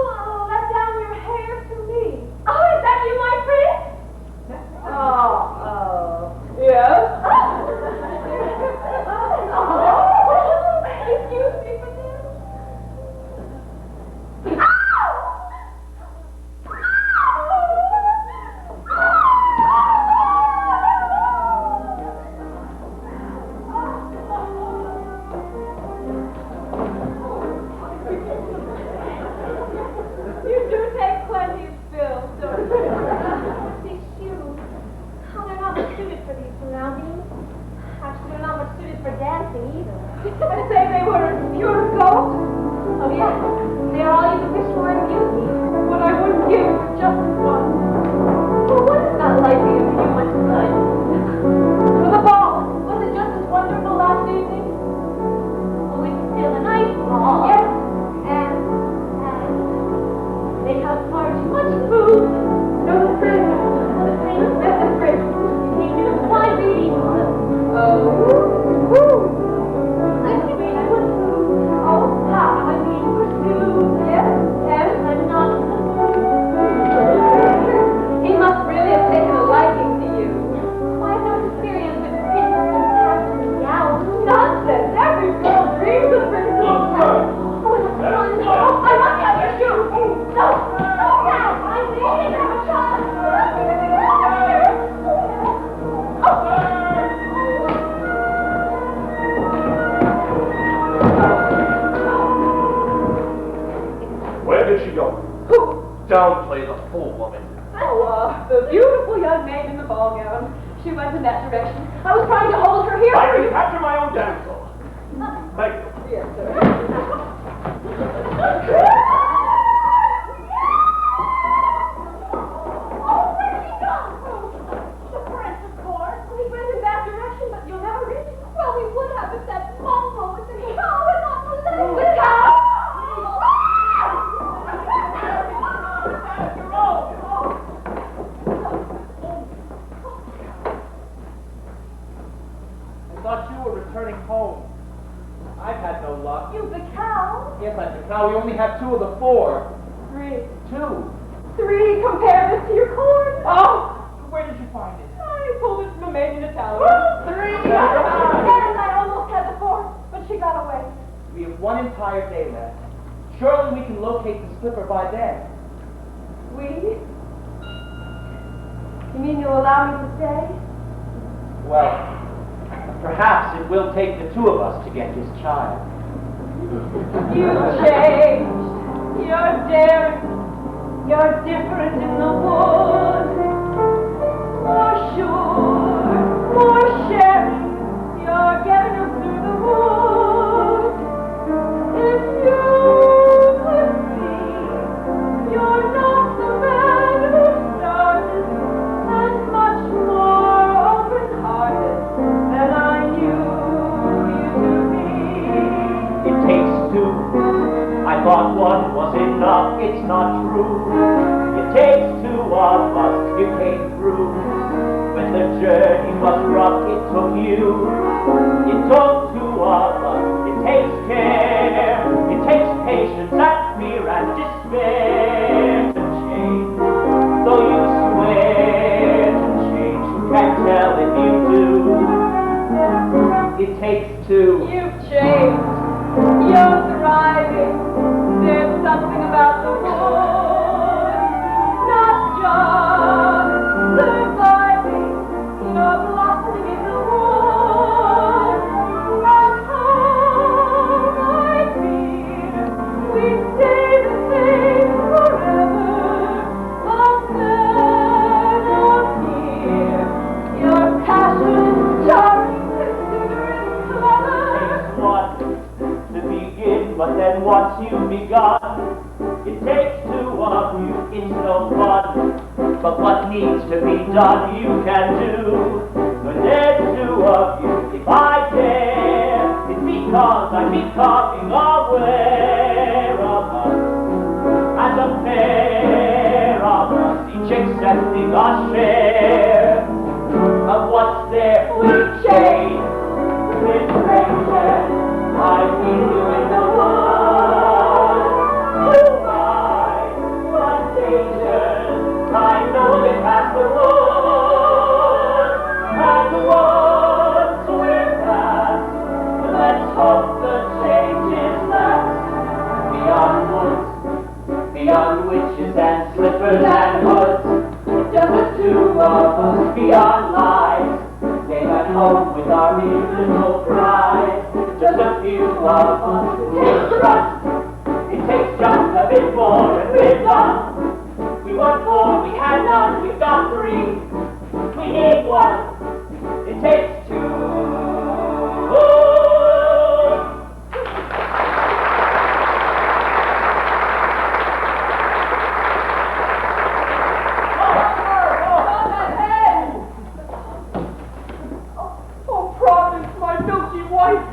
fool woman? Oh, the beautiful young maid in the ball gown. She went in that direction. I was trying to hold her here. I recapture my own damsel. Thank you. Yes, sir. Oh, where'd he go? The prince, of course. He went in that direction, but you'll never reach him. Well, we would have if that mongrel with the cow had not delayed. The cow! I thought you were returning home. I've had no luck. You the cow? Yes, I'm the cow. We only have 2 of the 4. 3. 2. 3, compare this to your corn. Oh! Where did you find it? I pulled it from a maid in a town. 3! And I almost had the 4th, but she got away. We have 1 entire day left. Surely we can locate the slipper by then. We? You mean you'll allow me to stay? Well, perhaps it will take the 2 of us to get his child. You've changed. You're daring. You're different in the woods. More sure. More sharing. You're getting us through the woods. If you could see, you're not the man who started, and much more open-hearted than I knew you to be. It takes 2. I thought 1 was enough. It's not true. It takes 2 of us. You came through. When the journey was rough, it took you. It took 2 of us. It takes care. It takes patience and fear and despair to change. Though you swear to change, you can't tell if you do. It takes 2. You've changed. You're thriving. There's something about the woods. Not just surviving. You're blossoming in the woods. At home, I fear we stay the same forever. But then up here, your passion is charming, considerate, clever. Takes 1 to begin, but then once you've begun, it takes 2 of you. It's no fun, but what needs to be done you can do. When there's 2 of you, if I dare, it's because I'm becoming aware of us. As a pair of us, each accepting our share of what's there. We change with patience. I feel you in the woods. Oh my, what dangers. I know they pass the woods. And the woods we're past. Let's hope the change is less. Beyond woods, beyond witches and slippers and hoods. Just the 2 of us beyond lies. Staying at home with our little prize. Just a few of us take trust. It takes just a bit more and we're done. We want 4, we had none, we've got 3. We need 1. It takes 2. Oh, Providence, my milky wife!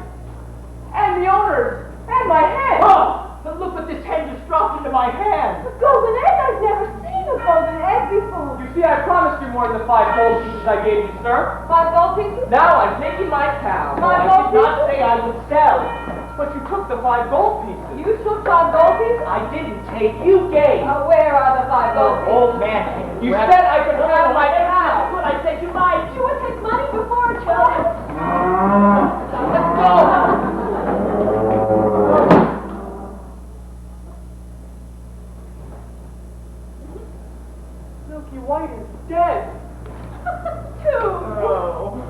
And the owners! And my hen! Oh! But look what this hen just dropped into my hand! A golden egg? I've never seen a golden egg before. You see, I promised you more than the 5 gold pieces I gave you, sir. 5 gold pieces? Now I'm taking my cow. My I gold did not pieces? say I would sell. But you took the 5 gold pieces. You took 5 gold pieces? I didn't take, you gave. Where are the 5 gold pieces? Old man. You said I could have my cow. Good, I said you might. You would take money before a child? Let's go. Milky White is dead. 2. Oh.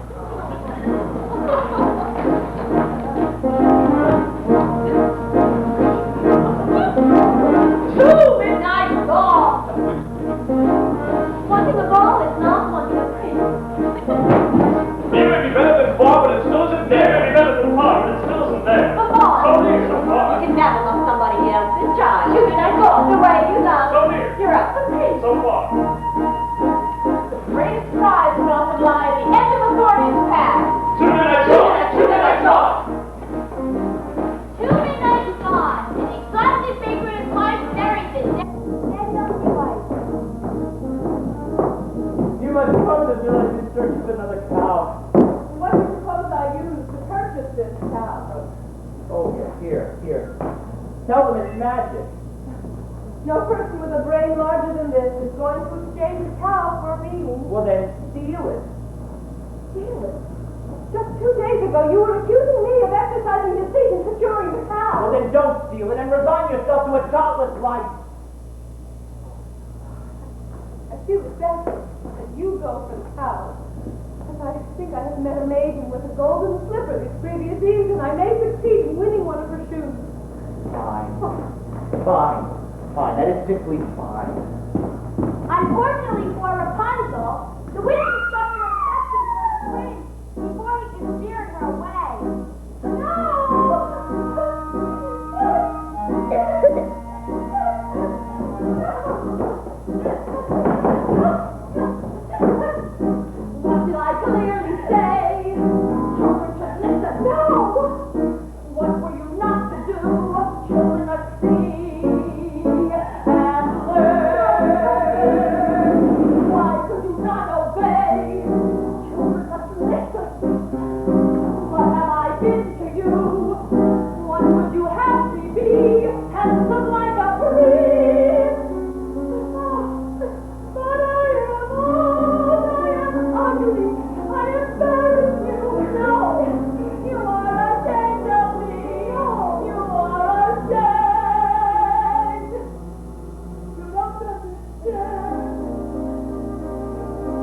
Two midnight gone. The greatest prize would often lie at the end of a thorny path. To midnight shot! To midnight shot! Two midnights gone, and the exotic favorite is mine with everything. You must come to the village in search of another cow. What do you suppose I used to purchase this cow? Oh, here. Tell them it's magic. No person with a brain larger than this is going to exchange a cow for a bean. Well, then, steal it. Steal it? Just 2 days ago, you were accusing me of exercising deceit in securing the cow. Well, then don't steal it and resign yourself to a childless life. I feel it best that you go for the cow. As I think I have met a maiden with a golden slipper these previous eves, and I may succeed in winning one of her shoes. Fine. That is simply fine. Unfortunately for Rapunzel, the witch discovered her affection for the prince before he could steer her away. What did I clearly say? Children should listen. No! What were you not to do? Children must see and learn. Why could you not obey? Children must listen. What have I been to you? What would you have me be? Handsome like a prince. But I am old, I am ugly, I embarrass you. No, you are ashamed of me. You are ashamed. You don't understand.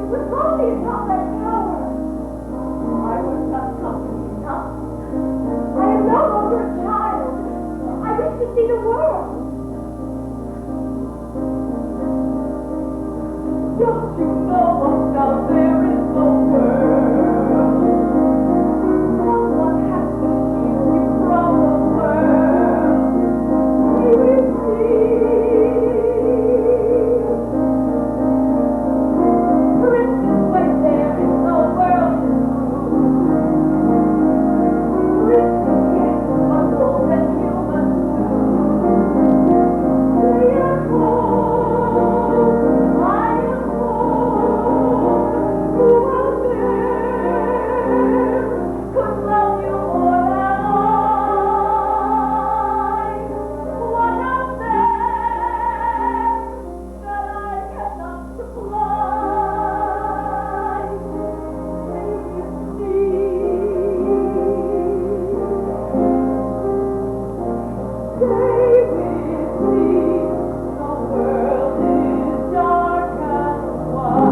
It was only about that tower. I was not company enough. I am no longer a child. I wish to see the world. Don't you know what's out there in the world? Someone has to shield you from the world. May we Princes wait there in the world is true. Princes, yes, but those that humans do. Stay at home. I am home. Who out there could love you more than I? What out there that I cannot supply? May you stay with me. The world is dark and wide.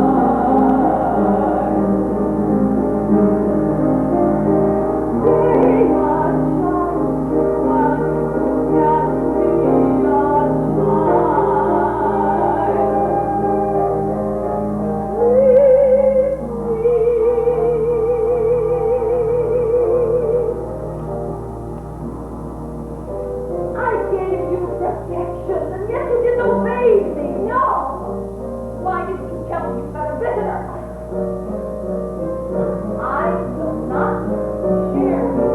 Stay my child while you can be a I gave you protection, and yet you disobeyed me. No! Why didn't you tell me you had a visitor? I will not share you,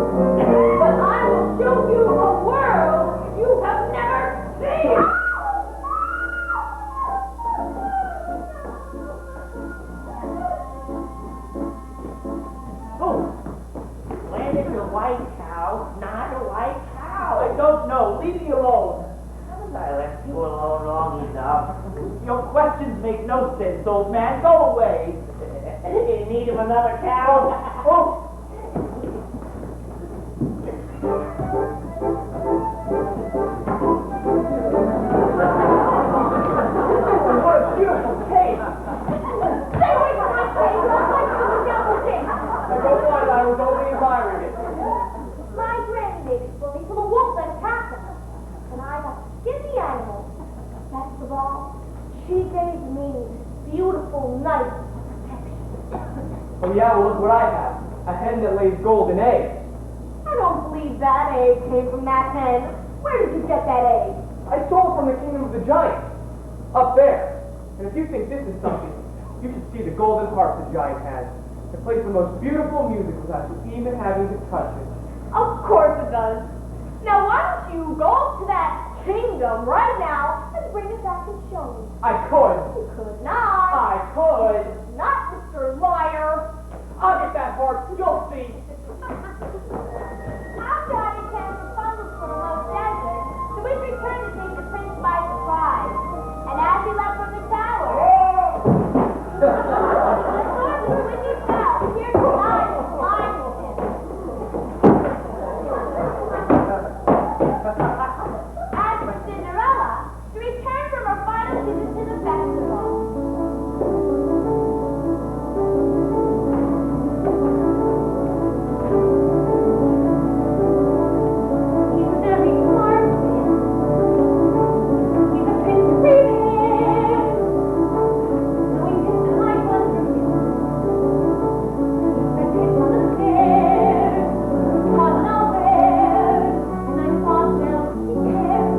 but I will show you a world you have never seen. Oh, when is a white cow not a white cow? I don't know. Leave me alone. Haven't I left you alone long enough? Your questions make no sense, old man. Go away. In need of another cow? Oh. What a beautiful cave. Stay away from my face! I'll fight you with the devil thing. I don't mind. I was only admiring it. My granny made it for me from a wolf that attacked her. And I got to skin the animal. Best of all, she gave me beautiful, nice protection. Oh, yeah, well, look what I have. A hen that lays golden eggs. I don't believe that egg came from that hen. Where did you get that egg? I stole it from the kingdom of the giants. Up there. And if you think this is something, you should see the golden harp the giant has. It plays the most beautiful music without you even having to touch it. Of course it does. Now why don't you go up to that kingdom right now and bring it back and show me? I could. You could not. I could. Not Mr. Liar. I'll get that harp. You'll see. After I attend the funnels for the low desert, the wind returned to take the prince by surprise. And as he left from the tower, the sword of the windy fell, pierced his eyes and blinded him. As for Cinderella, she returned from her final visit to the festival. He's a very smart prince. He's a prince prepared, knowing his time was for him. He set him on the stairs, caught unaware, and I thought, well, he cared.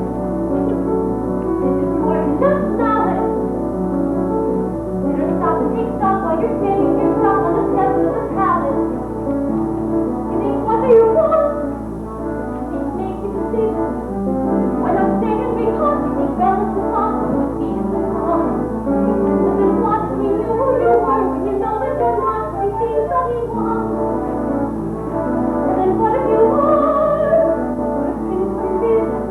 This is more than just knowledge. Better stop and take stock while you're standing yourself on the steps of the palace. You think, what do you want? You make a decision. Why not stay and be hot? You think, well, it's a song, but be in the song. And then what do you do who you are when you know that you're not the things that he wants? And then what if you are? What if things decision?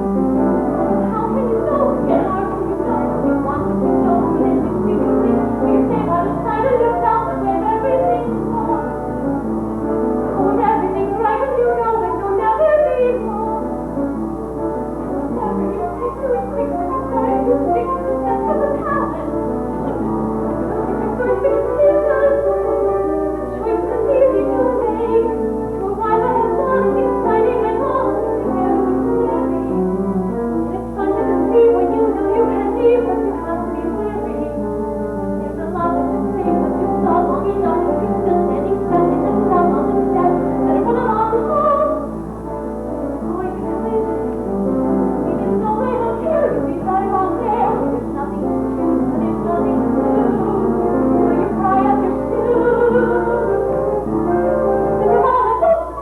How can you know? It's hard when you know what you want, what you know, and then you see the thing where you say what is right of yourself and where everything's wrong. Oh, and everything's right when you know it, you'll never be wrong. Whatever you take, do it quick, when you start, you stick to the steps of the palace. It's your first big decision. The choice is easy to make. To arrive at a thought is exciting and all together it's scary. And it's fun to deceive when you know you can't leave, but you have to be weary. There's a lot that you say, but you saw long enough, but you're still standing flat in the sun on the steps. Better run along the hall. Oh, you can wait. Even though they don't care, you'll be right on there. There's nothing to choose, but there's nothing to lose. So you cry out your shoes. Cinderella goes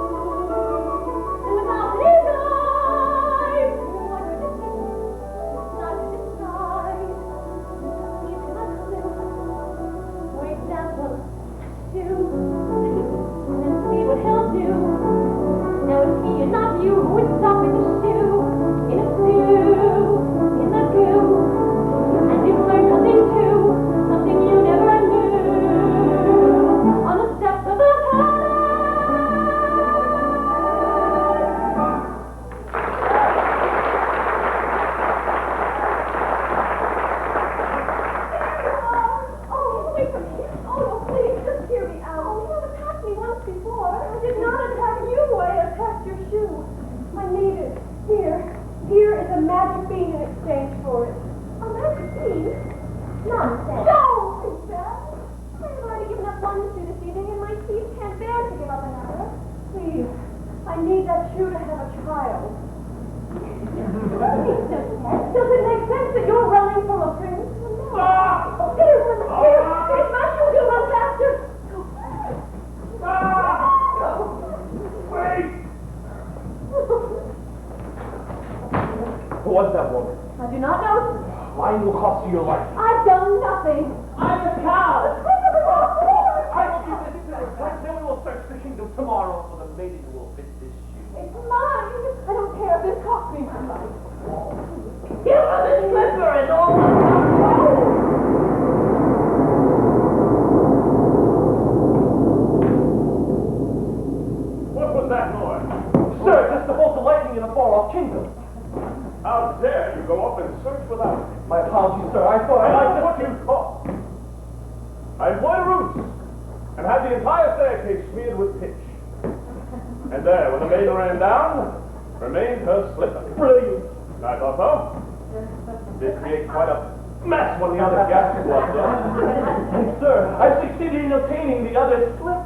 and without his eyes, you know what your decision is not to decide. He's gonna come in, for example, stew, and then see what he'll do. Now it's me and not you who would stop in the shoe, in a stew, in the goo, and you've learned something too, something you never knew. On the steps of the palace. Oh, wait for me. Oh, no, please, just hear me out. Oh, you attacked me once before. I did not attack you. I attacked your shoe. I need it. Here is a magic bean in exchange for it. A magic bean? Nonsense. No, Princess. I've already given up one shoe this evening, and my teeth can't bear to give up another. Please, I need that shoe to have a child. Does it make sense that you're running from a prince? Oh, here's my shoe. You run faster. Wait! Who was that woman? I do not know. Lying will cost you your life. I've done nothing. I'm the cow. I will give this to the prince, then we will search the kingdom tomorrow for the maiden who will fit this shoe. It's mine. I don't care if it costs me my life. Give her the slipper and all the What was that noise? Sir, just the bolt of lightning in a far-off kingdom. How dare you go up and search without me? My apologies, sir. I thought I I like what you call. I employed a ruse and had the entire staircase smeared with pitch. And there, when the maiden ran down, remained her slipper. Brilliant. I thought so. Did create quite a mess when the other guests walked in. And sir, I succeeded in obtaining the other slip.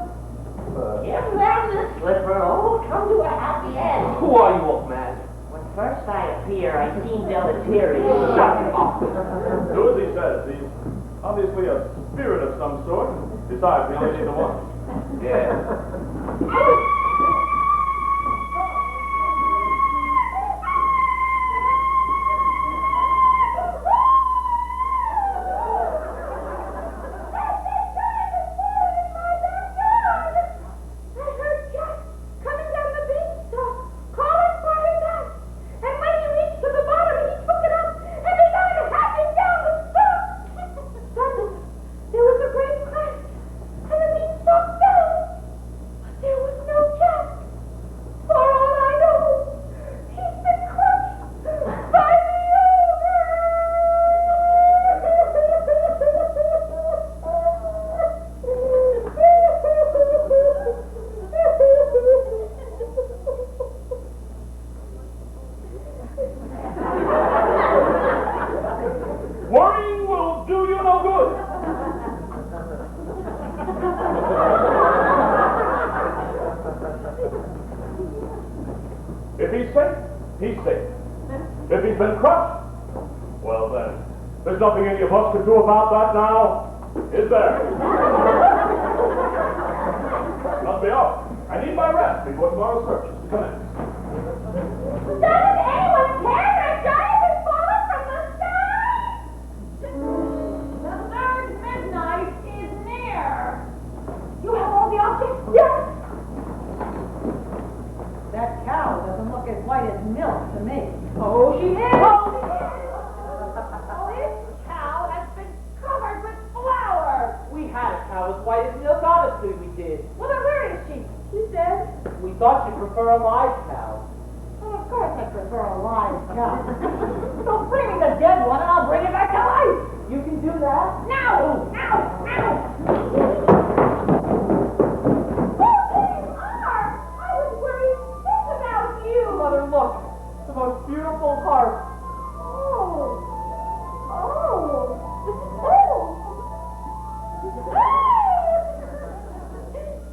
Give them the slipper. Oh, come to a happy end. Who are you, old man? When first I appear, I seem deleterious. Shut up. Do as he says. He's Obviously a spirit of some sort. Besides, we only need the one. Yeah. Worrying will do you no good. If he's safe, he's safe. If he's been crushed, well then, there's nothing any of us can do about that now, is there? Must be off. I need my rest before tomorrow's search is to commence. Doesn't anyone care that a giant has fallen from the sky? The third midnight is near. You have all the objects? Yes. That cow doesn't look as white as milk to me. Oh, she is. Oh, this cow has been covered with flowers. We had a cow as white as milk, honestly we did. Well, then where is she? She's dead. We thought you'd prefer a live cow. Well, of course I prefer a live cow. So bring me the dead one and I'll bring it back to life. You can do that? Now! Now! Now! Mother, look. The most beautiful heart.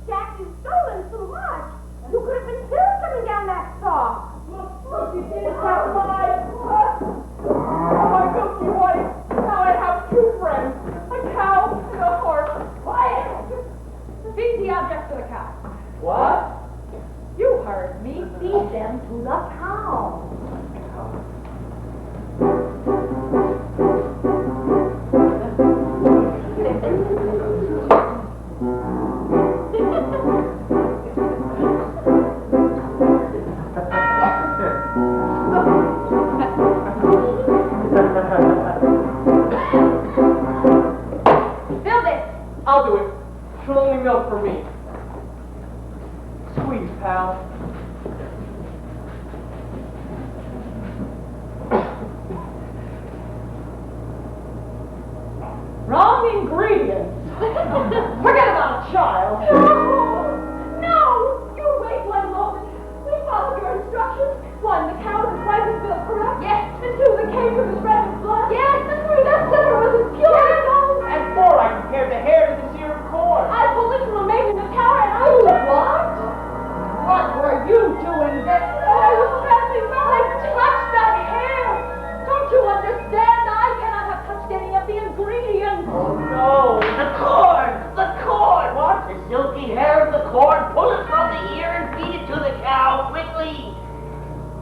Jack, you've stolen so much. You could have been killed coming down that stalk. Look, you did it. That's mine. Oh, my milky white. Now I have two friends. A cow and a horse. Quiet! Feed the objects to the cow. What? You heard me. Feed them to the cow. Build it. I'll do it. She'll only milk for me. Squeeze, pal. Wrong ingredients. Forget about a child. No! You wait one moment. We followed your instructions. One, the cow was white as milk, correct? Yes. And two, the cage was red as blood? Yes. And three, that center was as pure as gold. And four, I compared the hair to the sear of corn. I pulled it from a maiden of tower and I what? What were you doing there? I was passing by. I touched that hair. Don't you understand? I cannot have touched any of the ingredients. Oh, no. The cord! The cord! What? The silky hair of the cord. Pull it from the ear and feed it to the cow quickly.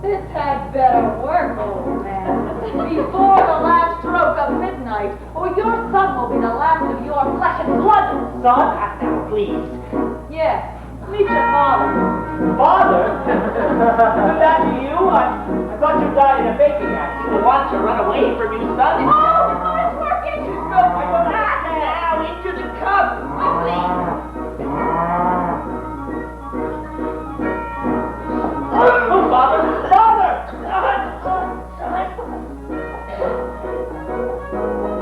This had better work, old man. Before the last stroke of midnight, or your son will be the last of your flesh and blood. Son, now, please. Yes, meet your father. Father? Do that to you? I thought you died in a baking accident. You want to run away from you, son? Oh, it's working. Now, into the cup, quickly. Oh, Father! Father!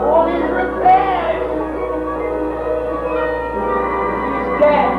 All is repaired. He's dead.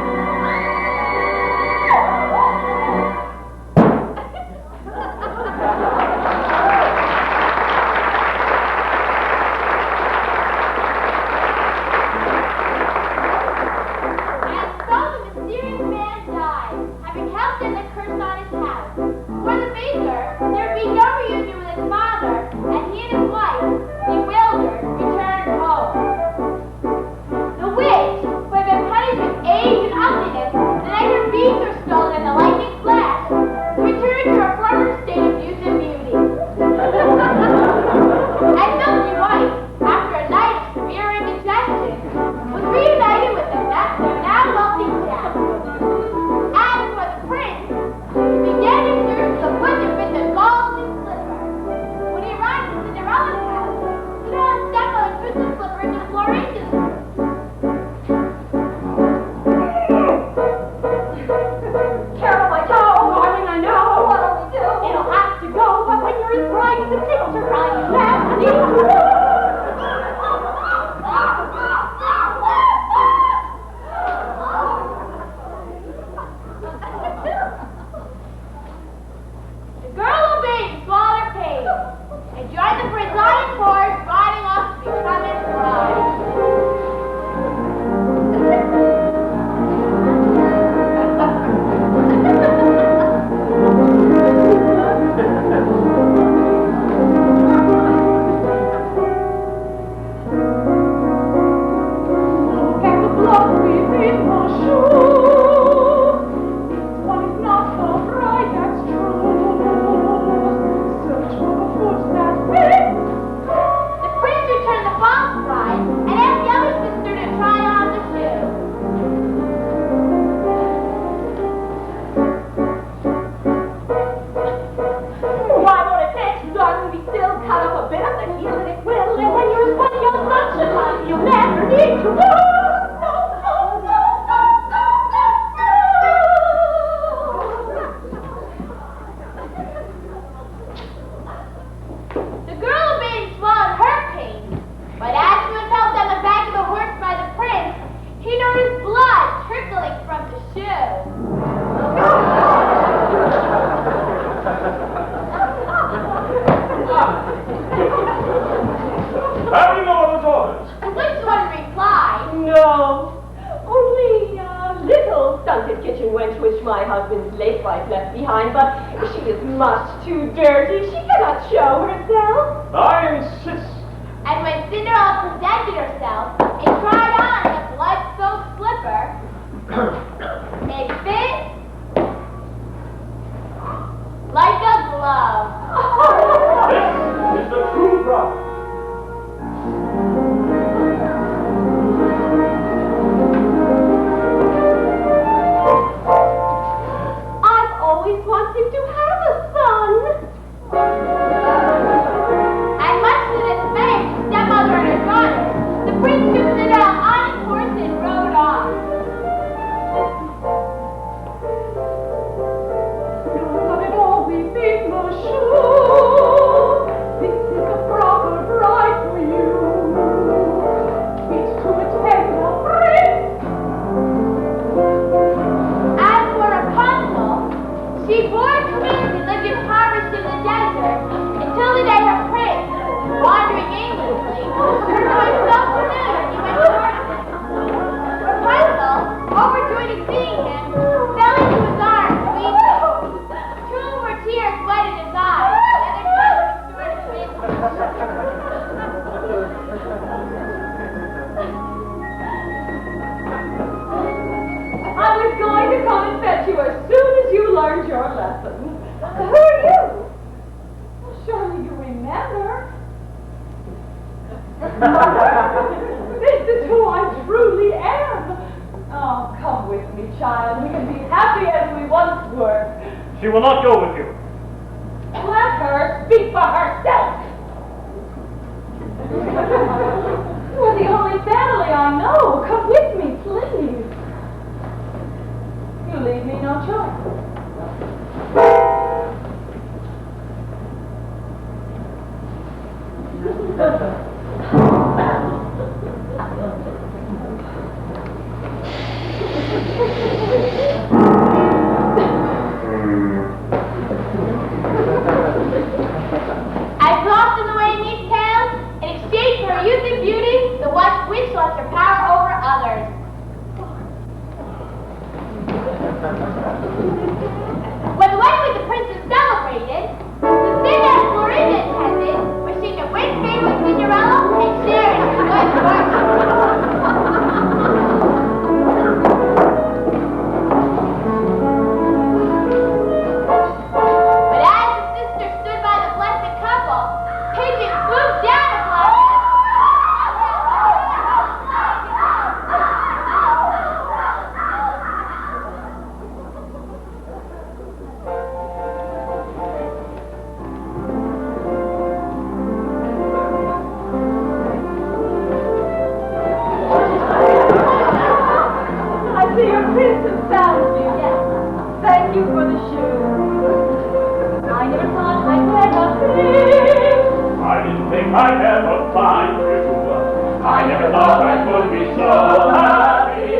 The girl obeyed and swallowed her pain, but as she was held on the back of the horse by the prince, he noticed blood trickling from the shoe. Have you no other daughters? Which one replied, No, only a little stunted kitchen wench which my husband's late wife left behind, but she is much too dirty. She cannot show herself. I insist. and when Cinderella presented herself and tried on the blood-soaked slipper, it fit like a glove. This is the true bride. I've always wanted to have a son. And much to the dismay of his stepmother and her daughters, the prince took Cinderella on his horse and rode off. Let it all be big, monsieur. This is the proper bride for you. It's to attend the prince. As for Rapunzel, she bore twins and lived impoverished in the desert until the day her prince, wandering aimlessly, turned to himself for noon and he went towards him. Rapunzel, overjoyed at seeing him, fell into his arms, weeping. Two of her tears wet in his eyes, and the other restored his dignity. I was going to come and fetch you as soon as you learned your lesson. Who are you? Well, surely you remember. Mother, this is who I truly am. Oh, come with me, child. We can be happy as we once were. She will not go with you. Let her speak for herself. We're the only family I know. Come with me, please. You leave me no choice. As often the way in these tales, in exchange for her youth and beauty, the one witch lost her power over others. When the wedding with the prince was celebrated, Lucinda and Florinda attended, wishing to win favor with Cinderella and share in her good fortune. But as the sister stood by the blessed couple, pigeons swooped down upon them. I see your prince has found you. Yes. Thank you for the shoe. I never thought I'd ever be. I didn't think I'd ever find you. I never thought I could be so happy.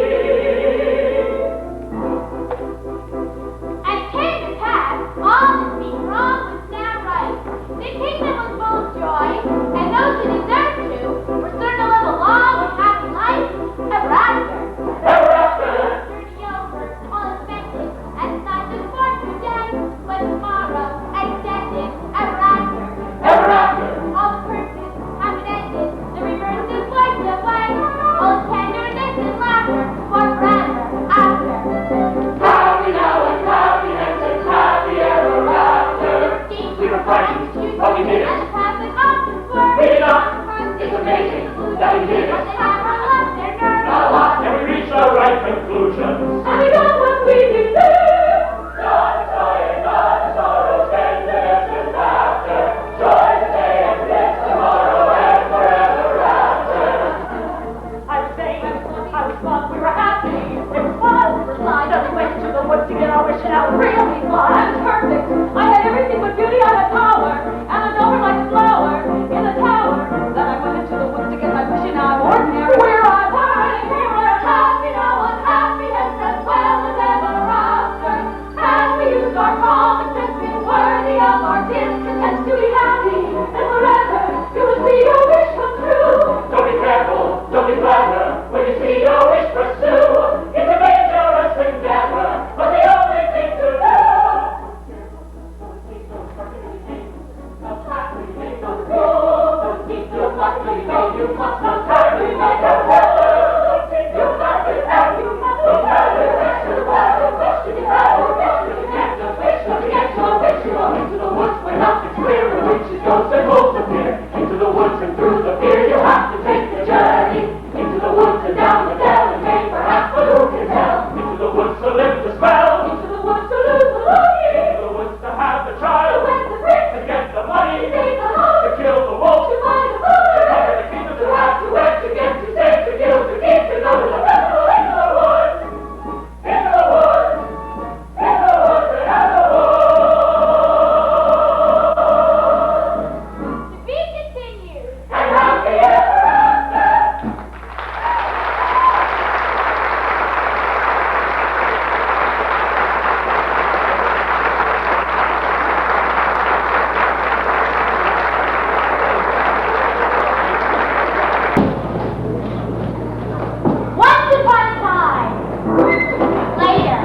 And came to pass, all that being wrong was now right. The kingdom was full of joy, and those who deserved to were certain to live a long and happy life ever after. Ever after. Journey over, all expected, and it's not just for today, but tomorrow, extended, ever after. Ever after. All the curses haven't ended, the reverse is wiped away, all the tenderness we thought we were happy. It was fun, we were flying. We went to the woods to get our wish, and I was really fun. I was perfect. I had everything but beauty, I had power. And I over like a flower in a tower. Then I went into the woods to get my wish, and now I'm ordinary. Where I was, and here I'm happy. Now I'm happy and as well as ever after. And we used our common sense, being worthy of our discontent to be happy. And forever, you will see your wish come true. Don't be careful, don't be clever, when you see your wish pursue. It's a dangerous endeavor, but the only thing to do. You must not hurry, make a rule. You must be happy, you must be happy. Wish you want, you wish to be happy. You can't just wish, you can't just wish. You go into the woods when nothing's clear. The witches, ghosts, and wolves appear. Into the woods and through the fear, you have to take the journey. Into the woods and down the dell, and maybe perhaps, but who can tell? Into the woods to live the spell. Into the woods to lose the money. Into the woods to have the child. To win the brick. To get the money. To save the house. To kill the wolf. To buy the food. To have to work, to get, to save, to kill, to keep, to go to the festival, into the woods, into the woods, into the woods, and the woods. To be continued. And happy ever after. Once upon a time, later,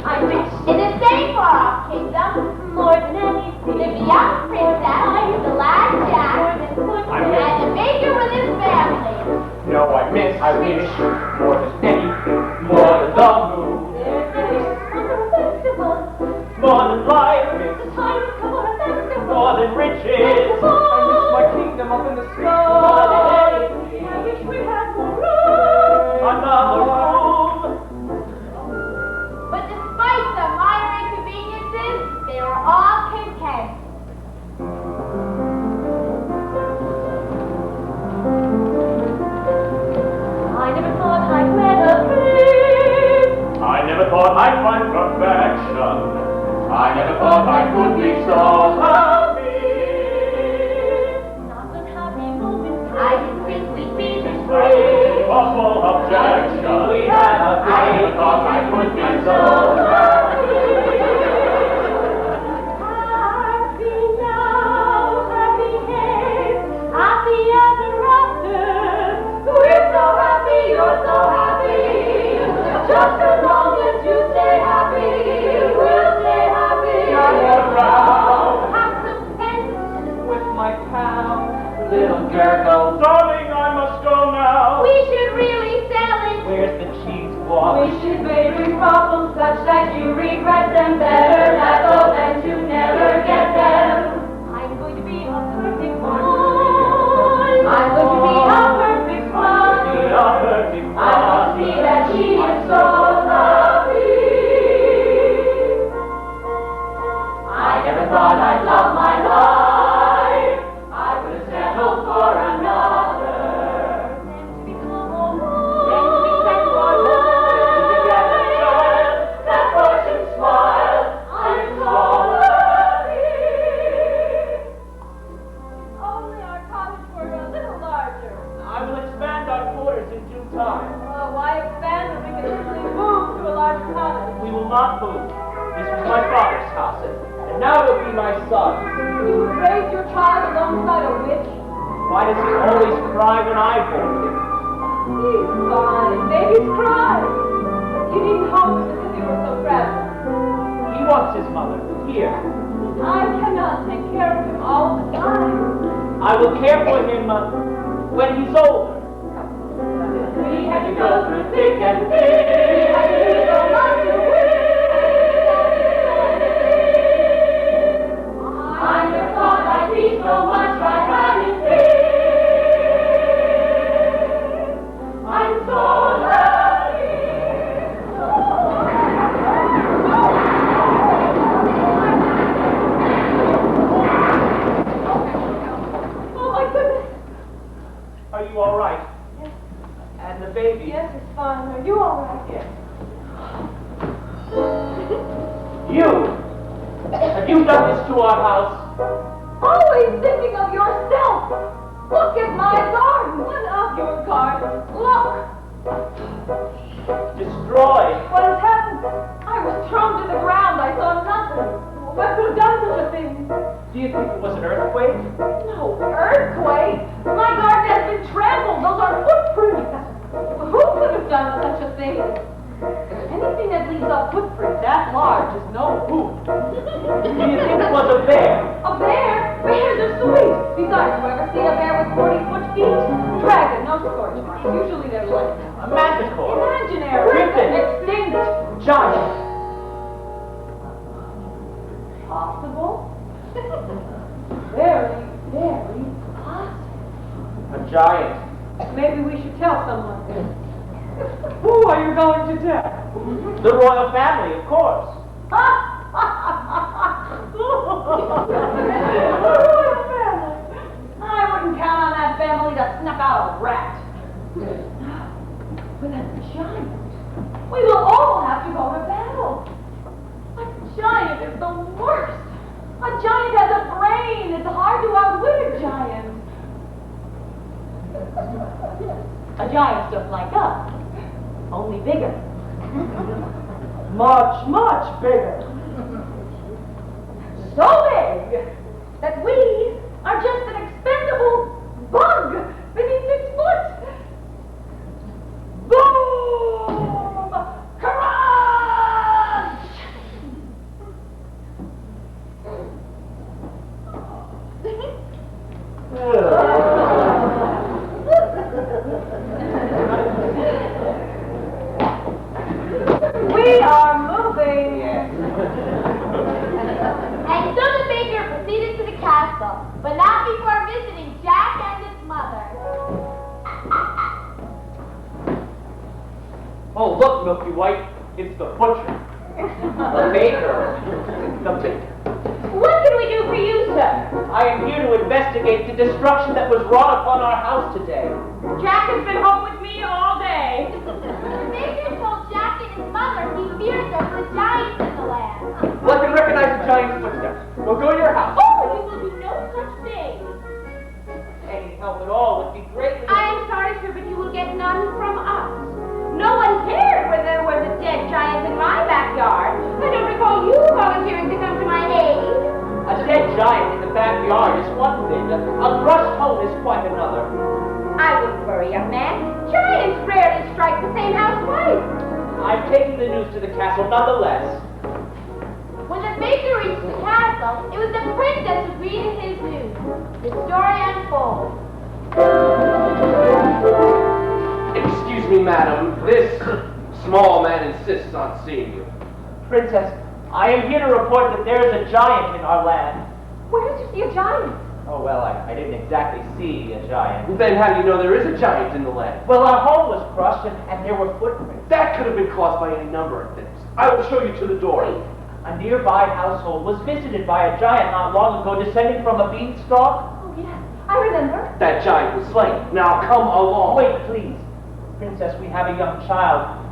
I reached in a day for our kingdom, more than anything. There'd be a young princess, the lad Jack, and a baker with his family. No, I wish more than anything, more than the moon, There's a festival, more than life, the time has come for a festival. more than riches. I wish my kingdom up in the sky. I wish we had more room. Another room. But despite the minor inconveniences, they were all content. I never thought I'd met a prince. I never thought I'd find perfection. I never thought I could be so happy. Not unhappy moments I can simply be Free of all objection. We had a I never thought I could be so happy. Happy now, happy here, happy ever after. We're so happy, you're so happy. Just as long as you stay happy, we'll stay happy all year round. Have some sense. with my cow. Little girl, Darling, I must go now. We should really sell it. Where's the cheese walk? We should maybe ruffles such that you regret them better, rather than to never get them. I'm going to be a perfect one. I'm going to be a perfect one. Be a perfect I will see that she is so happy. I never thought I'd love my life. I would have settled for another. Then to become a Then to be sent for love, to beget a child, that portion smile, I'm so happy. only our cottage were a little larger. I will expand our quarters in due time. Oh, why expand when we can easily move to a larger cottage? We will not move. This was my father's house, and now it will be my son's. You would raise your child alongside a witch? Why does he always cry when I hold him? He's fine. Babies cry. You needn't hold him as if he were so fragile. He wants his mother. Here. I cannot take care of him all the time. I will care for him when he's older. We had to go through thick and thin. We had to do so much to win. I never thought I'd be so much like having been. I'm so happy. Oh my goodness. Are you all right? And And the baby? Yes, it's fine. Are you all right? Yes. You! Have you done this to our house? Always thinking of yourself. Look at my garden. One of your gardens. Look. Destroyed. What has happened? I was thrown to the ground. I saw nothing. What could have done such a thing? Do you think it was an earthquake? No earthquake. My garden has been trampled. Those are footprints. Who could have done such a thing? Anything that leaves a footprint that large is no food. Do you think it was a bear? A bear? Bears are sweet. Besides, you ever see a bear with 40-foot feet? Dragon, no scorch marks. Usually they're like A manticore? imaginary. Griffin. Extinct. Giant? Possible? Very, very possible. A giant. Maybe we should tell someone. Who are you going to tell? The royal family, of course. The royal family. I wouldn't count on that family to snuff out a rat. But a giant. We will all have to go to battle. A giant is the worst. A giant has a brain. It's hard to outwit a giant. A giant's just like us, only bigger. Much, much bigger. So big that we are just an expendable bug beneath its foot. Boom! Crunch! We are moving. And so the baker proceeded to the castle, but not before visiting Jack and his mother. Oh, look, Milky White. It's the butcher. The baker. The baker. What can we do for you, sir? I am here to investigate the destruction that was wrought upon our house today. Jack has been home with me all day. The baker told Jack and his mother he feared there was a giant in the land. Well, I can recognize the giant's footsteps. We'll go to your house. Oh, you will do no such thing. Any help at all would be greatly... I am sorry, sir, but you will get none from us. No one cared when there was a dead giant in my backyard. I don't recall you volunteering to come to my aid. A dead giant in the backyard is one thing. A crushed home is quite another. I wouldn't worry, young man. Giants rarely strike the same house twice. I'm taking the news to the castle nonetheless. When the baker reached the castle, it was the princess who greeted his news. The story unfolds. Excuse me, madam. This small man insists on seeing you. Princess, I am here to report that there is a giant in our land. Where did you see a giant? Oh, well, I didn't exactly see a giant. Then how do you know there is a giant in the land? Well, our home was crushed and there were footprints. That could have been caused by any number of things. I will show you to the door. A nearby household was visited by a giant not long ago descending from a beanstalk. Oh, yes, I remember. That giant was slain. Now come along. Wait, please. Princess, we have a young child.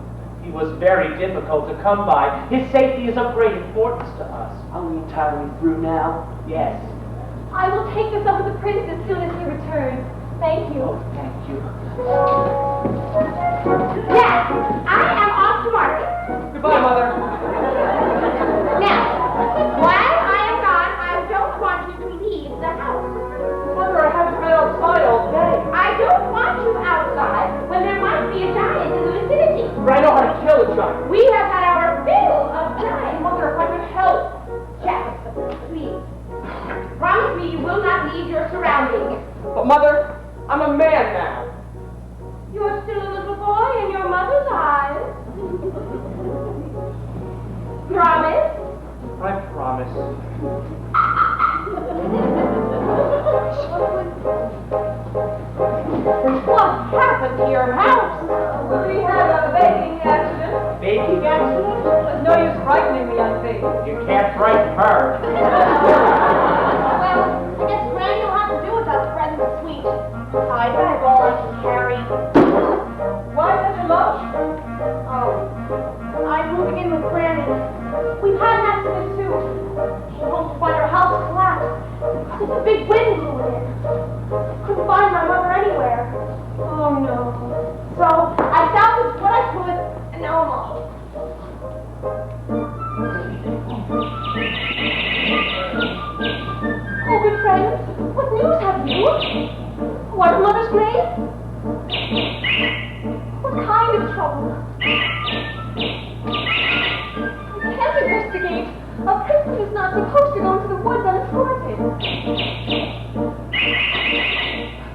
He was very difficult to come by. His safety is of great importance to us. I'll leave Tally through now. Yes. I will take this up with the prince as soon as he returns. Thank you. Oh, thank you. Jack, I am off to market. Goodbye, Mother. Now, while I am gone, I don't want you to leave the house. Mother, I haven't been outside all day. I don't want you outside when there might be a giant in the vicinity. But I know how to kill a giant. We have had our fill of giants. Mother, if I could help. Jack, please. Promise me you will not leave your surroundings. But Mother, I'm a man now. You're still a little boy in your mother's eyes. Promise? I promise. What happened to your house? We had a baking accident. Baking accident? There's no use frightening the young thing. You can't frighten her. Well, I guess Granny will have to do without the present sweet. Besides, I have all I can carry. What kind of trouble? I can't investigate. A person is not supposed to go into the woods unescorted.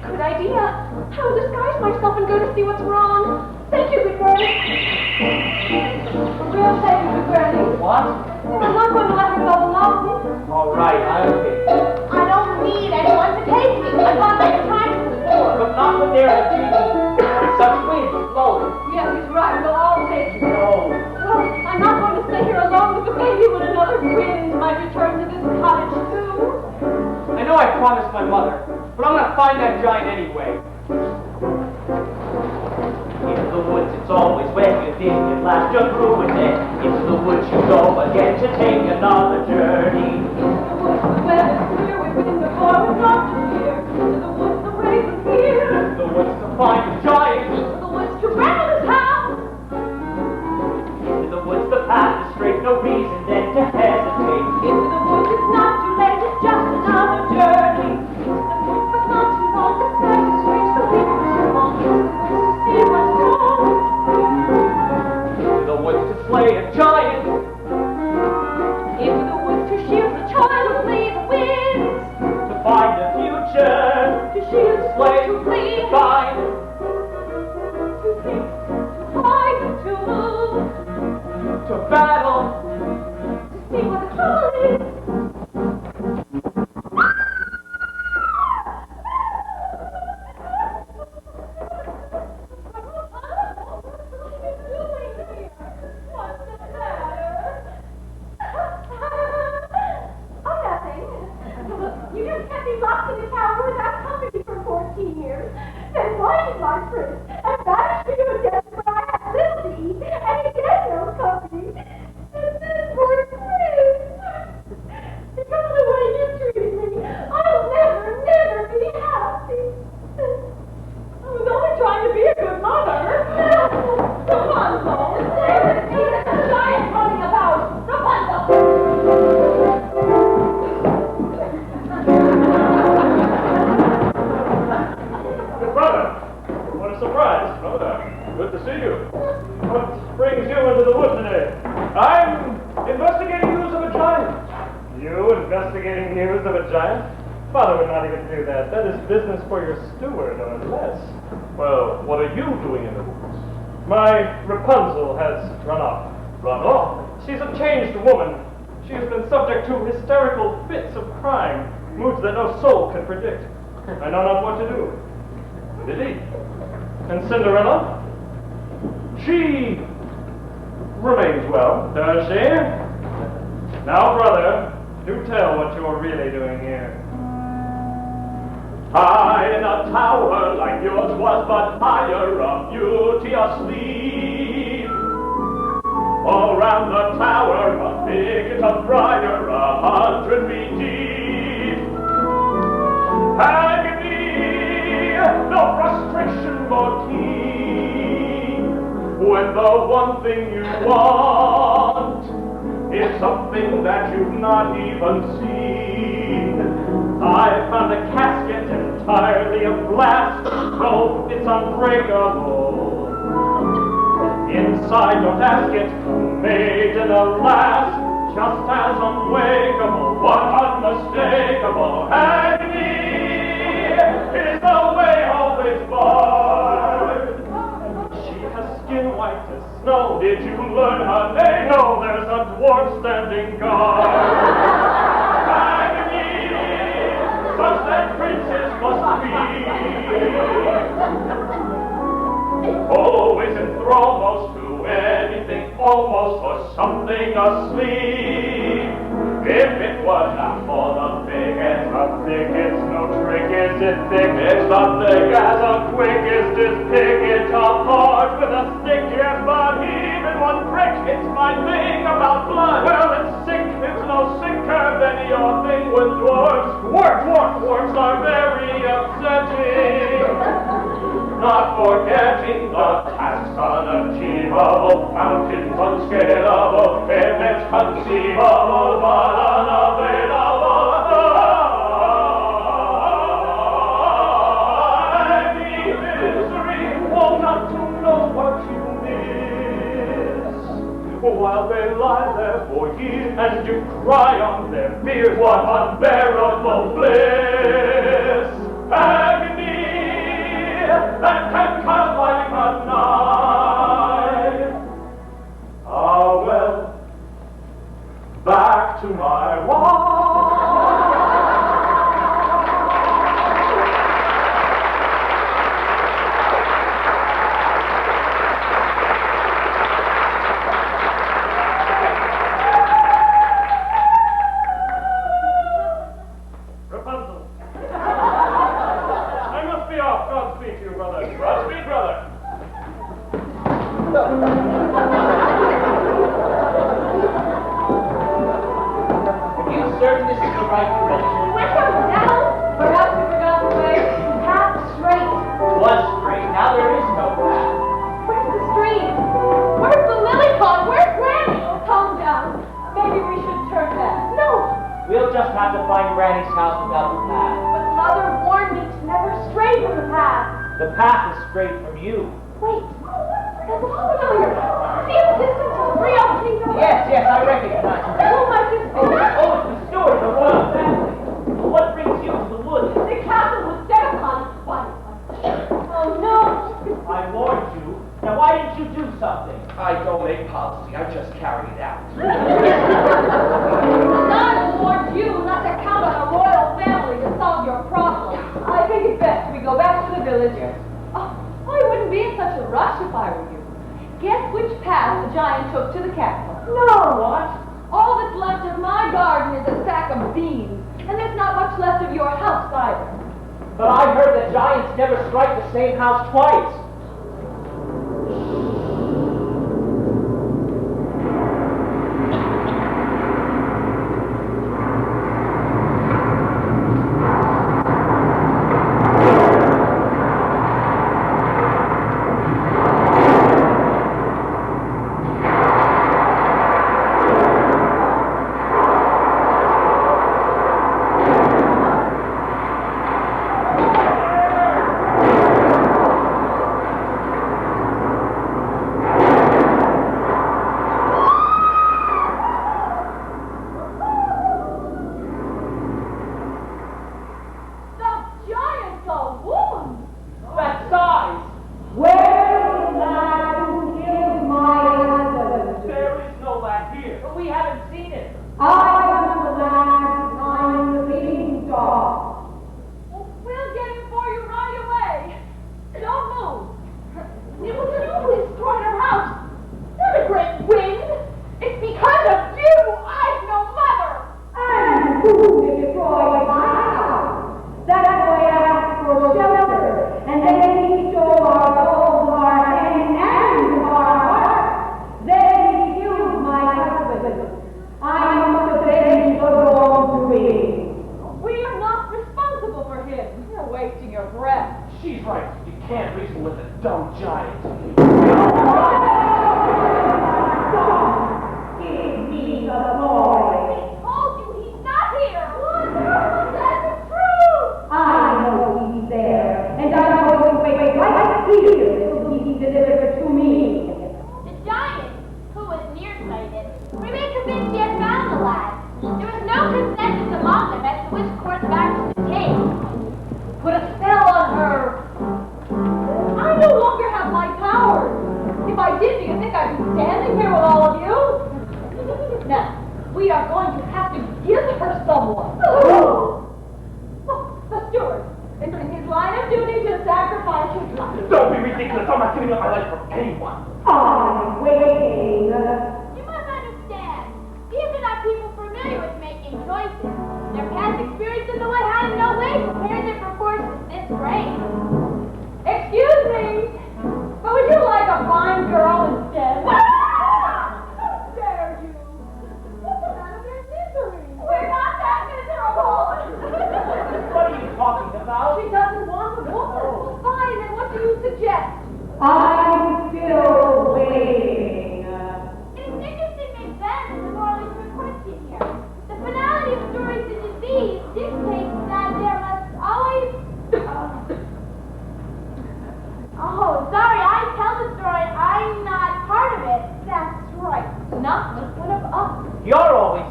Good idea. I'll disguise myself and go to see what's wrong. Thank you, good Granny. Real thank you, good Granny. What? I'm not going to let her go alone. All right, I'll take you. I don't need anyone to take me. I've gone many times before. But not when they're a genie. Such winds blowing. Yes, he's right. We'll all take you. No. Well, I'm not going to stay here alone with the baby when another wind might return to this cottage, too. I know I promised my mother, but I'm gonna find that giant anyway. Into the woods it's always when you think at last you're through with it. Into the woods you go again to take another journey. Into the woods the weather's clear, we've been before, we've not to fear. Into the woods the rays appear. Into the woods to find a giant. Into the woods to rattle his house. Into the woods the path is straight, no reason then to hesitate. Into the woods it's not too late, it's just another journey. Into the woods but not too long, the skies are strange, the leaves are so long. Into the woods to see what's wrong. Into the woods to slay a giant. Into the woods to shield the child and flee the winds. To find the future, To shield, to slay, to flee, to find. to think, to hide, to move, To battle. to see what the trouble is. You just kept me locked in the tower without company for 14 years. Then blinded my prince and banished me to a desert where I had little to eat and he had no company. And then poor prince. Because of the way you treated me, I'll never, never be happy. I was only trying to be a good mother. Rapunzel, there's a giant running about. Rapunzel. Good brother. What a surprise, brother. Good to see you. What brings you into the woods today? I'm investigating news of a giant. You investigating news of a giant? Father would not even do that. That is business for your steward, or less. Well, what are you doing in the woods? My Rapunzel has run off. Run off? She's a changed woman. She has been subject to hysterical fits of crime, moods that no soul can predict. I know not what to do. Did he? And Cinderella? She remains well, does she? Now, brother, do tell what you're really doing here. High in a tower like yours was but higher, a beauty asleep. All round the tower a thicket of briar, 100 feet deep. Agony, no frustration more keen, when the one thing you want is something that you've not even seen. I found a casket entirely of glass, so it's unbreakable. Inside, don't ask it, made in a lass, just as unwakeable, what unmistakable agony is the way always barred. She has skin white as snow. Did you learn her name? No, there's a dwarf standing guard. Such that princes must be. Always enthralled, most to anything, almost for something asleep. If it was not for the thicket, no trick, is it thick? It's not thick as a quick, is this pick it apart with a stick, yes, but even one prick, it's my thing about blood. Well, it's sick, it's no sicker than your thing with dwarfs. Dwarfs are very upsetting. Not forgetting the tasks unachievable, mountains unscalable, if it's conceivable, but unavailable. Any misery, oh, not to know what while they lie there for years, and you cry on their fears. What unbearable bliss, agony that can come like a knife. Ah, well, back to my wife. Rapunzel. I must be off. Godspeed to you, brother. Godspeed, brother. Are you certain this is the right direction? Windows down. Perhaps we forgot the way. Path straight. Was straight. Now there is no path. Where's the stream? Where's the lily pond? Where's Granny? Oh, calm down. Maybe we should turn back. No. We'll just have to find Granny's house without the path. But Mother warned me to never stray from the path. The path is straight from you. Wait. That looks familiar. See in the distance a three opening door. Yes, I recognize it. Who might this be? Oh, it's the steward of the royal family. What brings you to the woods? The castle was set upon. Why? Oh no. I warned you. Now why didn't you do something? I don't make policy, I just carry it out. I warned you not to count on a royal family to solve your problem. I think it's best we go back to the village. Oh, I wouldn't be in such a rush if I were you. Guess which path the giant took to the castle? No. What? All that's left of my garden is a sack of beans, and there's not much left of your house either. But I heard that giants never strike the same house twice.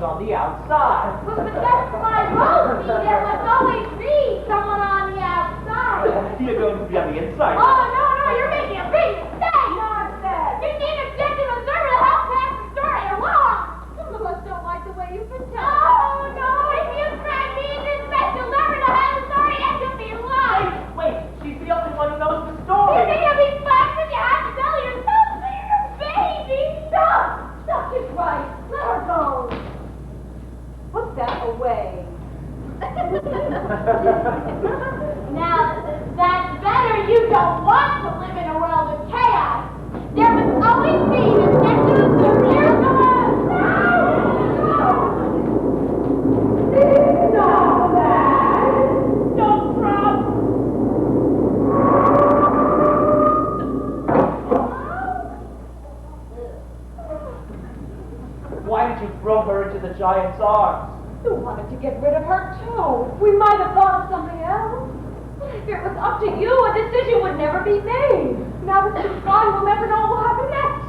someone's on the outside. But that's my road. There must always be someone on the outside. You're going to be on the inside. Oh, no, you're making a big mistake. Nonsense. You need an objective observer to help pass the story along. Some of us don't like the way you pretend. Oh, no, if you try being this best, you'll never know how the story ends up being lost. Wait, she's the only one who knows the You story. think you'll be fun when you have to tell yourself that you're a baby? Stop, she's right. Let her go. Put that away. Now, that's better. You don't want to live in a world of chaos. There must always be an objective observer. Stop that. Don't drop. Why did you throw her into the giant's arms? You wanted to get rid of her, too. We might have thought of something else. If it was up to you, a decision would never be made. Now that she's gone, we'll never know what will happen next.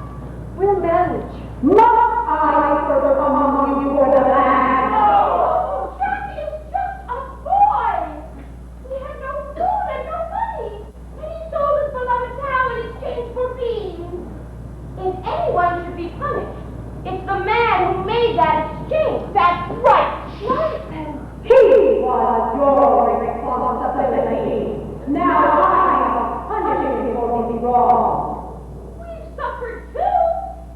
We'll manage. Must I further among you for the land? No! Jack is just a boy! He had no food and no money, and he sold his beloved cow in exchange for beans. If anyone should be punished, it's the man who made that exchange. That's right! Nonsense! He was your responsibility. Now I am punishing you for the wrong. We've suffered too!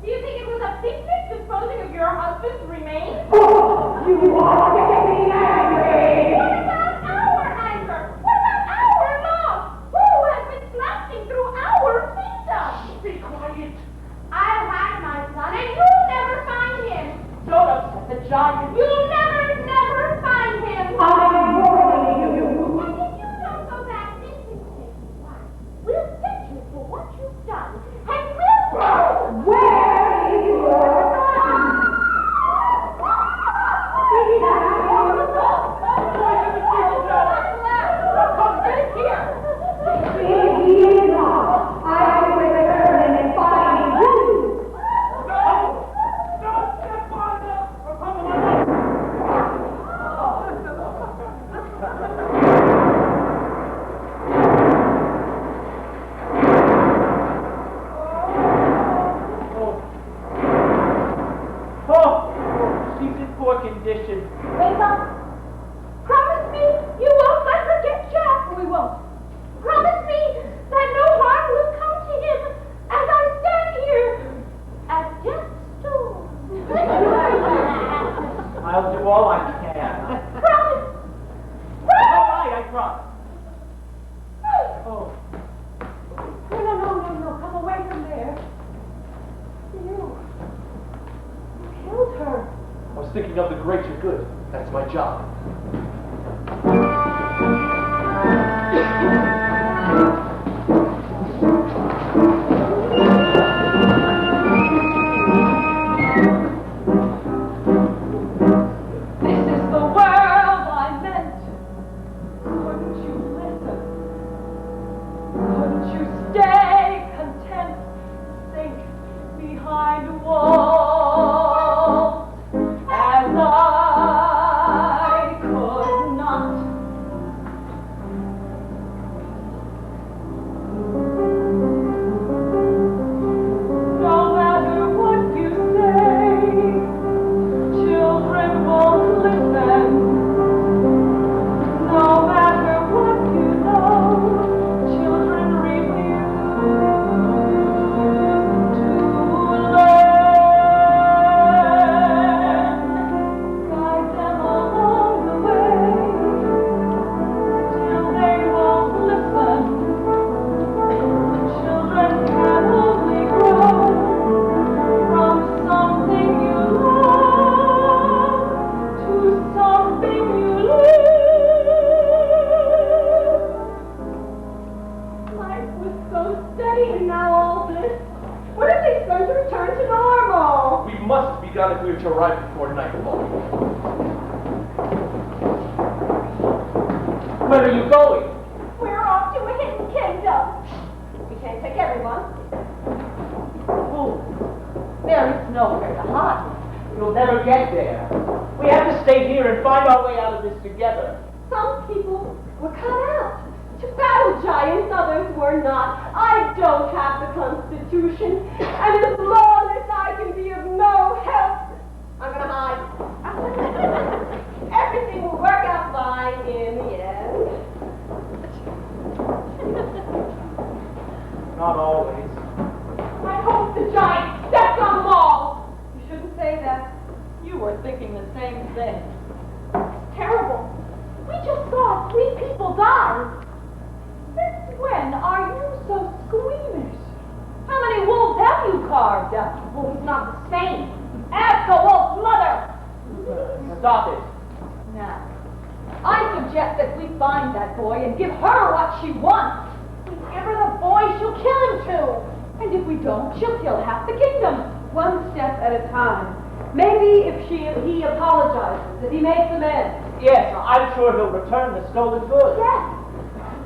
Do you think it was a picnic disposing of your husband's remains? Oh, you are getting angry. What about our anger? What about our love? Who has been blasting through our kingdom? Be quiet. I'll hide my son, and you'll never find him. Don't upset the giant. You'll never find him. I'm warning you. And if you don't go back this instant, why, we'll set you for what you've done, and we'll... Where is your son? He is not. I will return and find you. Oh, she's in poor condition. Wake up. Promise me you won't let her get Jack. We won't. Promise me that no harm will come to him as I stand here at death's door. I'll do all I can. Promise. All right, I promise. Oh, No. Come away from there. You killed her. I was thinking of the greater good. That's my job. This is the world I meant. Couldn't you listen? Couldn't you stay content? Think behind walls as I could not. No matter what you say, children won't listen. No matter what you know, children refuse to learn. Guide them along the way, still they won't listen. Children can only grow from something you love to something you live. Life was so steady, and now all this. When are they supposed to return to normal? We must be done if we are to arrive before nightfall. Where are you going? We're off to a hidden kingdom. We can't take everyone. There is nowhere to hide. You'll never get there. We have to stay here and find our way out of this together. Some people were cut out to battle giants, others were not. I don't have the Constitution, and as long as I can be of no help, I'm gonna hide. Everything will work out fine in the end. Not always. I hope the giant steps on them all. You shouldn't say that. You were thinking the same thing. It's terrible. We just saw 3 people die. Since when are you so squeamish? How many wolves have you carved up? Wolf's not the same. Ask a wolf's mother. Stop it. Now, I suggest that we find that boy and give her what she wants. We give her the boy, she'll kill him too. And if we don't, she'll kill half the kingdom. One step at a time. Maybe if he apologizes, if he makes amends. Yes, I'm sure he'll return the stolen goods. Yes.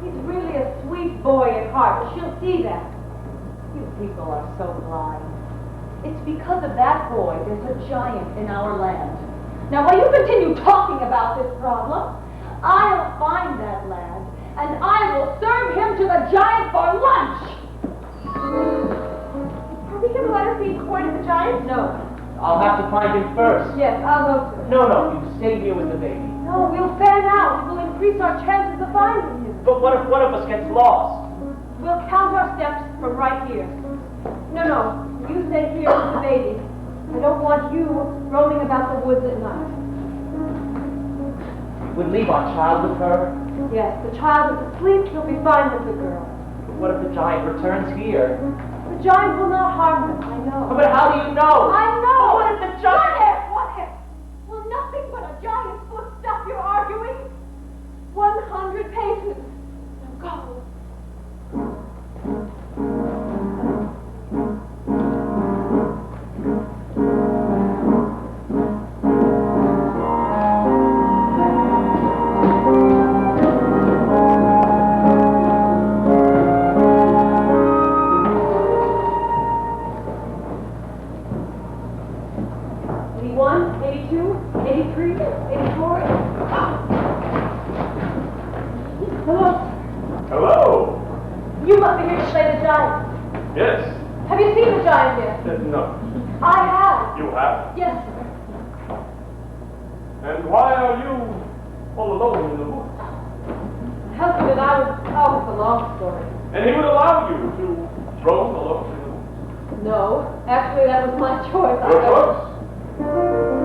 He's really a sweet boy at heart. She'll see that. You people are so blind. It's because of that boy there's a giant in our land. Now, while you continue talking about this problem, I'll find that lad, and I will serve him to the giant for lunch! Are we going to let her feed Coy to the giant? No. I'll have to find him first. Yes, I'll go too. No, you stay here with the baby. No, we'll fan out. It will increase our chances of finding him. But what if one of us gets lost? We'll count our steps from right here. No, you stay here with the baby. I don't want you roaming about the woods at night. We'd leave our child with her. Yes, the child is asleep. He'll be fine with the girl. What if the giant returns here? The giant will not harm them, I know. But how do you know? I know! But what if the giant... What if? Will nothing but a giant's foot stop your arguing? 100 paces. Now go. No. I have. You have? Yes, sir. And why are you all alone in the woods? Husband and I was... Oh, it's a long story. And he would allow you to roam alone in the woods? No. Actually, that was my choice. Your choice?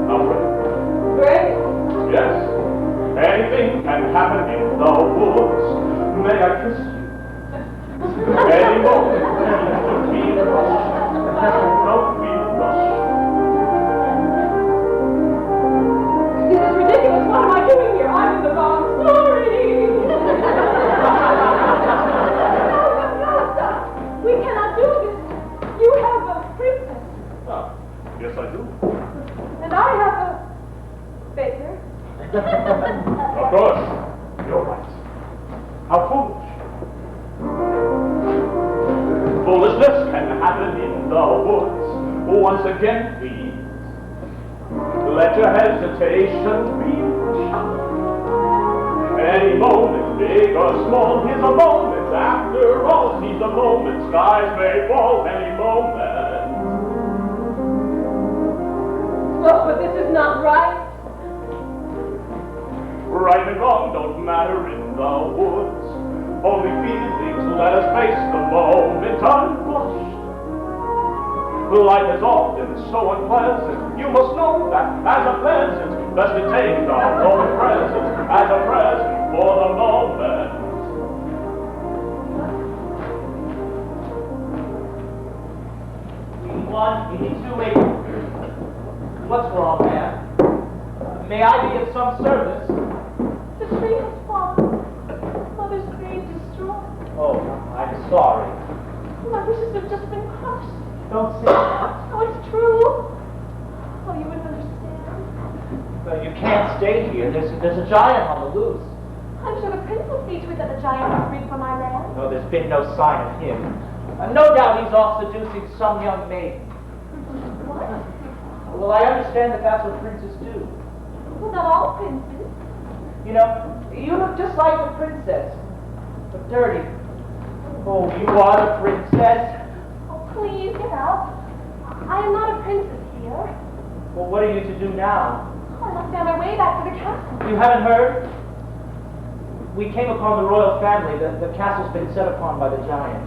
How great. Great? Yes. Anything can happen in the woods. May I kiss you? Any moment. Don't be rushed. Don't be rushed. This is ridiculous. What am I doing here? I'm in the wrong story. We cannot do this. You have a princess. Ah, yes, I do. And I have a baker. Of course. You're right. How foolish. Foolishness can happen in the woods. Once again, please. Let your hesitation be shot. Any moment, big or small, is a moment. After all, seize a moment. Skies may fall any moment. Oh, but this is not right. Right and wrong don't matter in the woods. Only feelings, let us face the moment unflushed. Life is often so unpleasant. You must know that as a pleasant, best to take our own present as a present for the moment. One, 82, 8. What's wrong, ma'am? May I be of some service? The tree has fallen. Mother's dream destroyed. Oh, I'm sorry. My wishes have just been crushed. Don't say that. Oh, it's true. Oh, you wouldn't understand. Well, you can't stay here. There's a giant on the loose. I'm sure the prince will see to it that the giant is freed from my land. No, there's been no sign of him. No doubt he's off seducing some young maiden. What? Well, I understand that that's what princes do. Well, not all princes. You know, you look just like a princess, but dirty. Oh, you are a princess. Oh, please, get out. I am not a princess here. Well, what are you to do now? Oh, I must be on my way back to the castle. You haven't heard? We came upon the royal family. The castle's been set upon by the giant.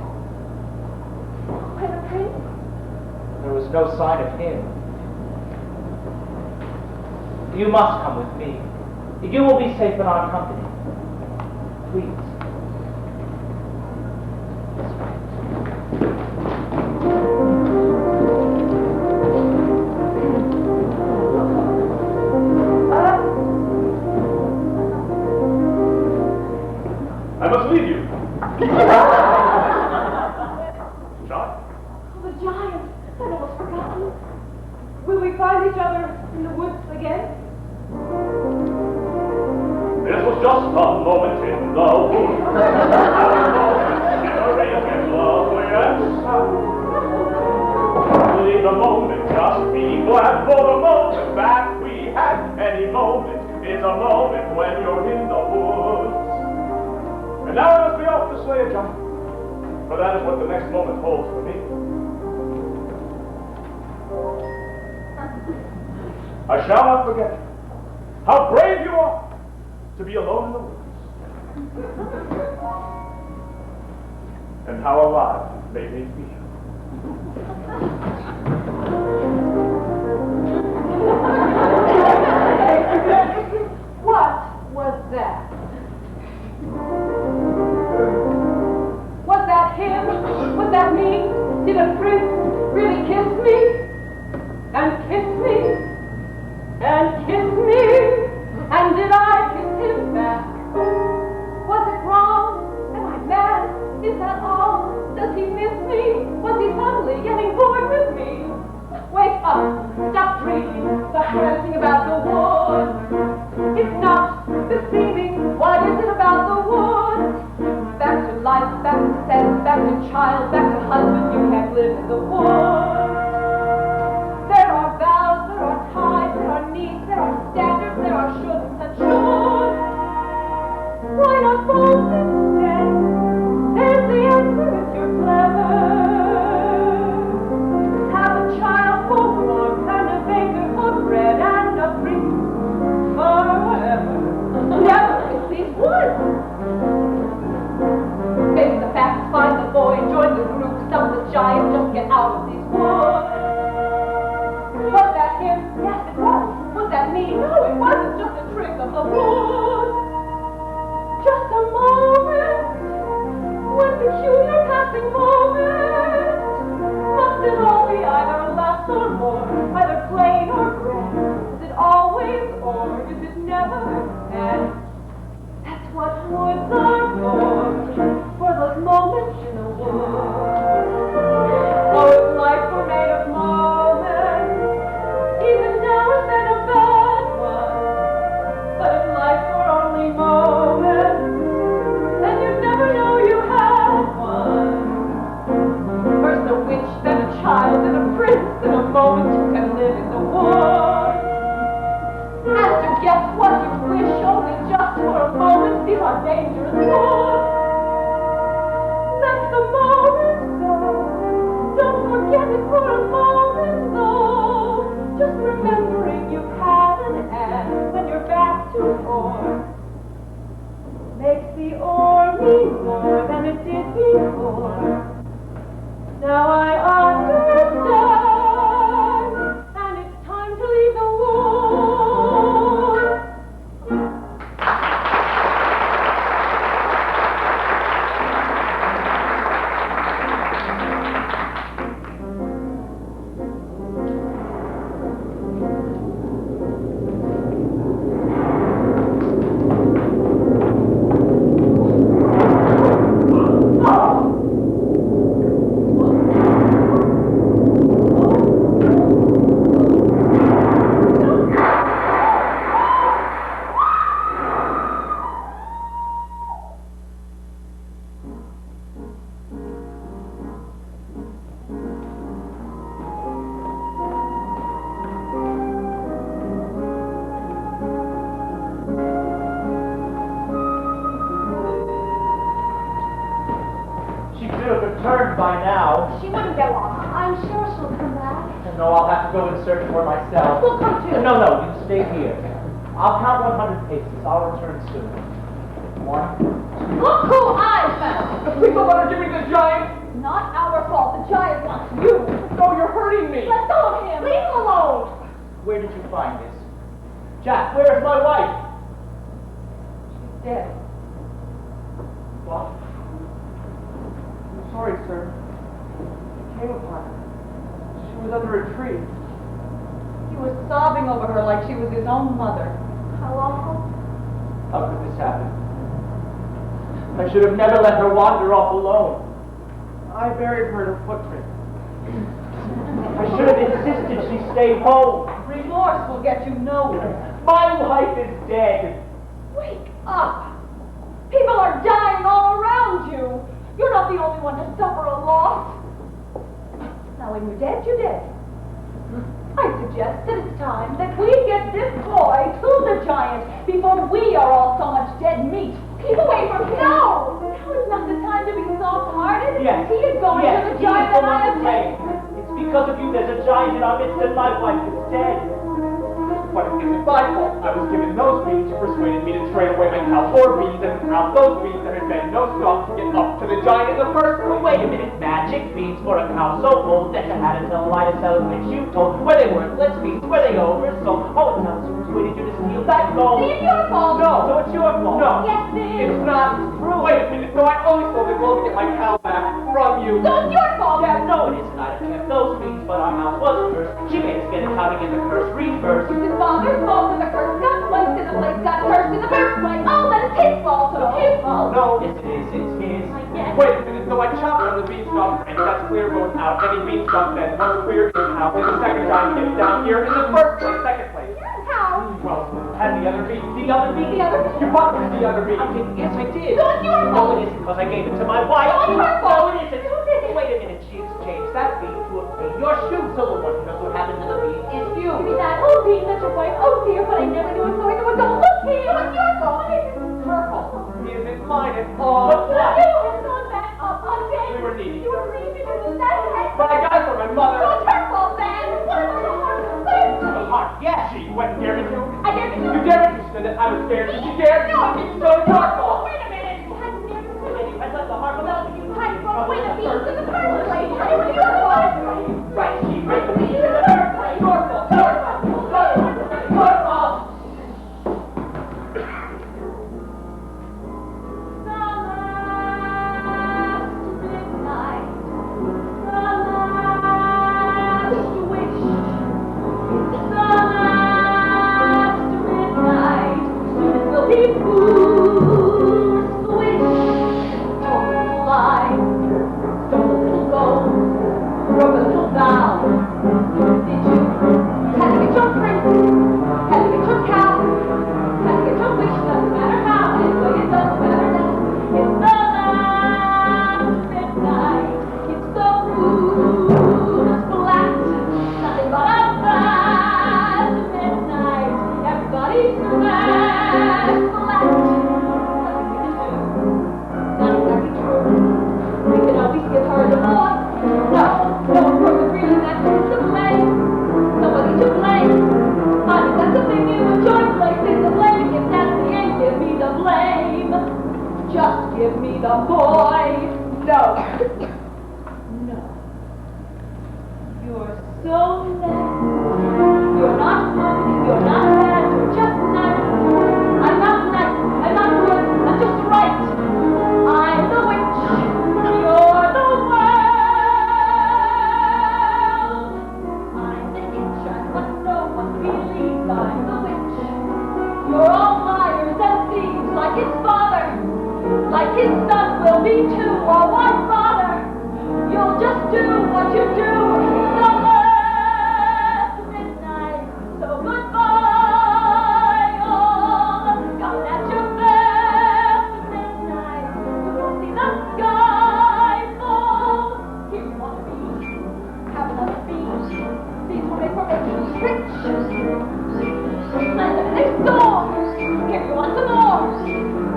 And the prince? There was no sign of him. You must come with me. You will be safe in our company. Please. I must leave you. John? Oh, the giant. I'd almost forgotten. Will we find each other in the woods again? This was just a moment in the woods. Shimmering in lovely and sound. Leave the moment, just be glad for the moment that we had. Any moment is a moment when you're in the woods. And now I must be off to slay a giant, for that is what the next moment holds for me. I shall not forget how brave you are to be alone in the woods, and how alive you made me feel. What was that? Was that him? Was that me? Did a prince really kiss me? And kiss me? And kiss me? And did I kiss him back? Was it wrong? Am I mad? Is that all? Does he miss me? Was he suddenly getting bored with me? Wake up! Stop dreaming! Stop ranting about the woods! It's not deceiving. What is it about the woods? Back to life, back to sense, back to child, back to husband. You can't live in the woods. There are vows, there are ties, there are needs, there are standards, there are shoulds and shoulds. Why not both instead? There's the answer if you're clever. Have a child for warmth and a baker for bread and a priest forever. Never miss these woods. Face the facts, find the boy, join the group, stump the giant, just get out of these woods. Was that him? Yes, it was. Was that me? No, it wasn't. Just a trick of the woods. Just a moment. One peculiar passing moment. Must it all be either less or more? Either plain or grand? Is it always or is it never? And that's what woods are for those moments in the woods. Oh, if life were made of moments, even now and then a bad one. But if life were only moments, then you'd never know you had one. First a witch, then a child, then a prince. In a moment you can live in the woods. And to get what you wish only just for a moment, these are dangerous woods. Let the moment go. Don't forget it for a moment, though. Just remembering you've had an end when you're back to ore. Makes the ore mean more than it did before. Now I understand, and it's time to leave the woods. I'm sure she'll come back. No, I'll have to go in search for myself. We'll come too. No, you stay here. I'll count 100 paces. I'll return soon. 1. Look who I found! The people that are giving the giant. Not our fault. The giant wants you. No, you're hurting me. Let go of him. Leave him alone. Where did you find this? Jack, where is my wife? She's dead. What? I'm sorry, sir. I came upon her. She was under a tree. He was sobbing over her like she was his own mother. How awful. How could this happen? I should have never let her wander off alone. I buried her in a footprint. I should have insisted she stay home. Remorse will get you nowhere. My wife is dead. Wake up! People are dying all around you. You're not the only one to suffer a loss. Now, when you're dead, you're dead. I suggest that it's time that we get this boy to the giant before we are all so much dead meat. Keep away from him! No! Now is not the time to be soft-hearted. Yes. He is going to the he giant is the and I one to am blame. dead. It's because of you there's a giant in our midst and my wife is dead. But it isn't my fault. I was given those beans who persuaded me to trade away my cow for beans, and without those beans there had been no stock to get up to the giant in the first place. Wait a minute, magic beans for a cow so old that you had to tell a lie to sell it, which you told. Were they worthless beans? Were they oversold? Oh, it's not who persuaded you to steal that gold. See, it's your fault. No, so it's your fault. No. Yes, it is. It's not true. Wait a minute. No, I only sold the gold to get my cow back from you. So it's your fault. Yeah, no, it isn't. I'd have kept those beans, but our house was cursed. She made us get a cow to get the curse reversed. His father's fault when the curse got placed in the place got cursed in the first place. Oh, then it's his fault. So it's his fault. No. Yes, it is. It's his. Yes. Wait a minute. No, I chopped down the beanstalk branch. That's clear goes out. Any beanstalk then was clear in house. And the second giant gets down here in the first place. Second place. How? Well, and the other bean. The other bean. The other You bought the other bean. Yes, I did. So it's your No, fault. it isn't, because I gave it to my wife. No, it's her fault. No, it isn't. Wait a minute. She exchanged that bean to obtain your shoe. So the one who knows what happened to the bean is you. Give me that. Oh, Dean, that's your wife. Oh, dear, but I never knew it so it was all look here. It's your fault. Her fault. It isn't mine at But all. what? You have gone back up on day. We were needy. You were needy to do that. But I got it from my mother. So it's her fault then. What about your heart? The heart. Yes. She went and dared me to. I dare you. You dared me to say that I was scared. She dared me. No, I didn't. So it's your fault. Wait a minute. You hadn't dared to say And you had left the heart without you. I throw away the beans in the first place. It was your fault. Right, she read the beans in the third place. Your fault. Your fault. Your fault. Just give me the boy. No. No. You're so nice. You're not good. You're not bad. You're just nice. I'm not nice. I'm not good. I'm just right. I'm the witch. You're the world. I'm the itch. I'm what no one believes. I'm the witch. You're all liars and thieves like his father. Like his son will be too, or one father. You'll just do what you do. The last midnight. So goodbye, all. Come at your best midnight. You don't see the sky fall. Here you want to be. Have another beach. These will make for making you rich. And the next song. Here you want some more.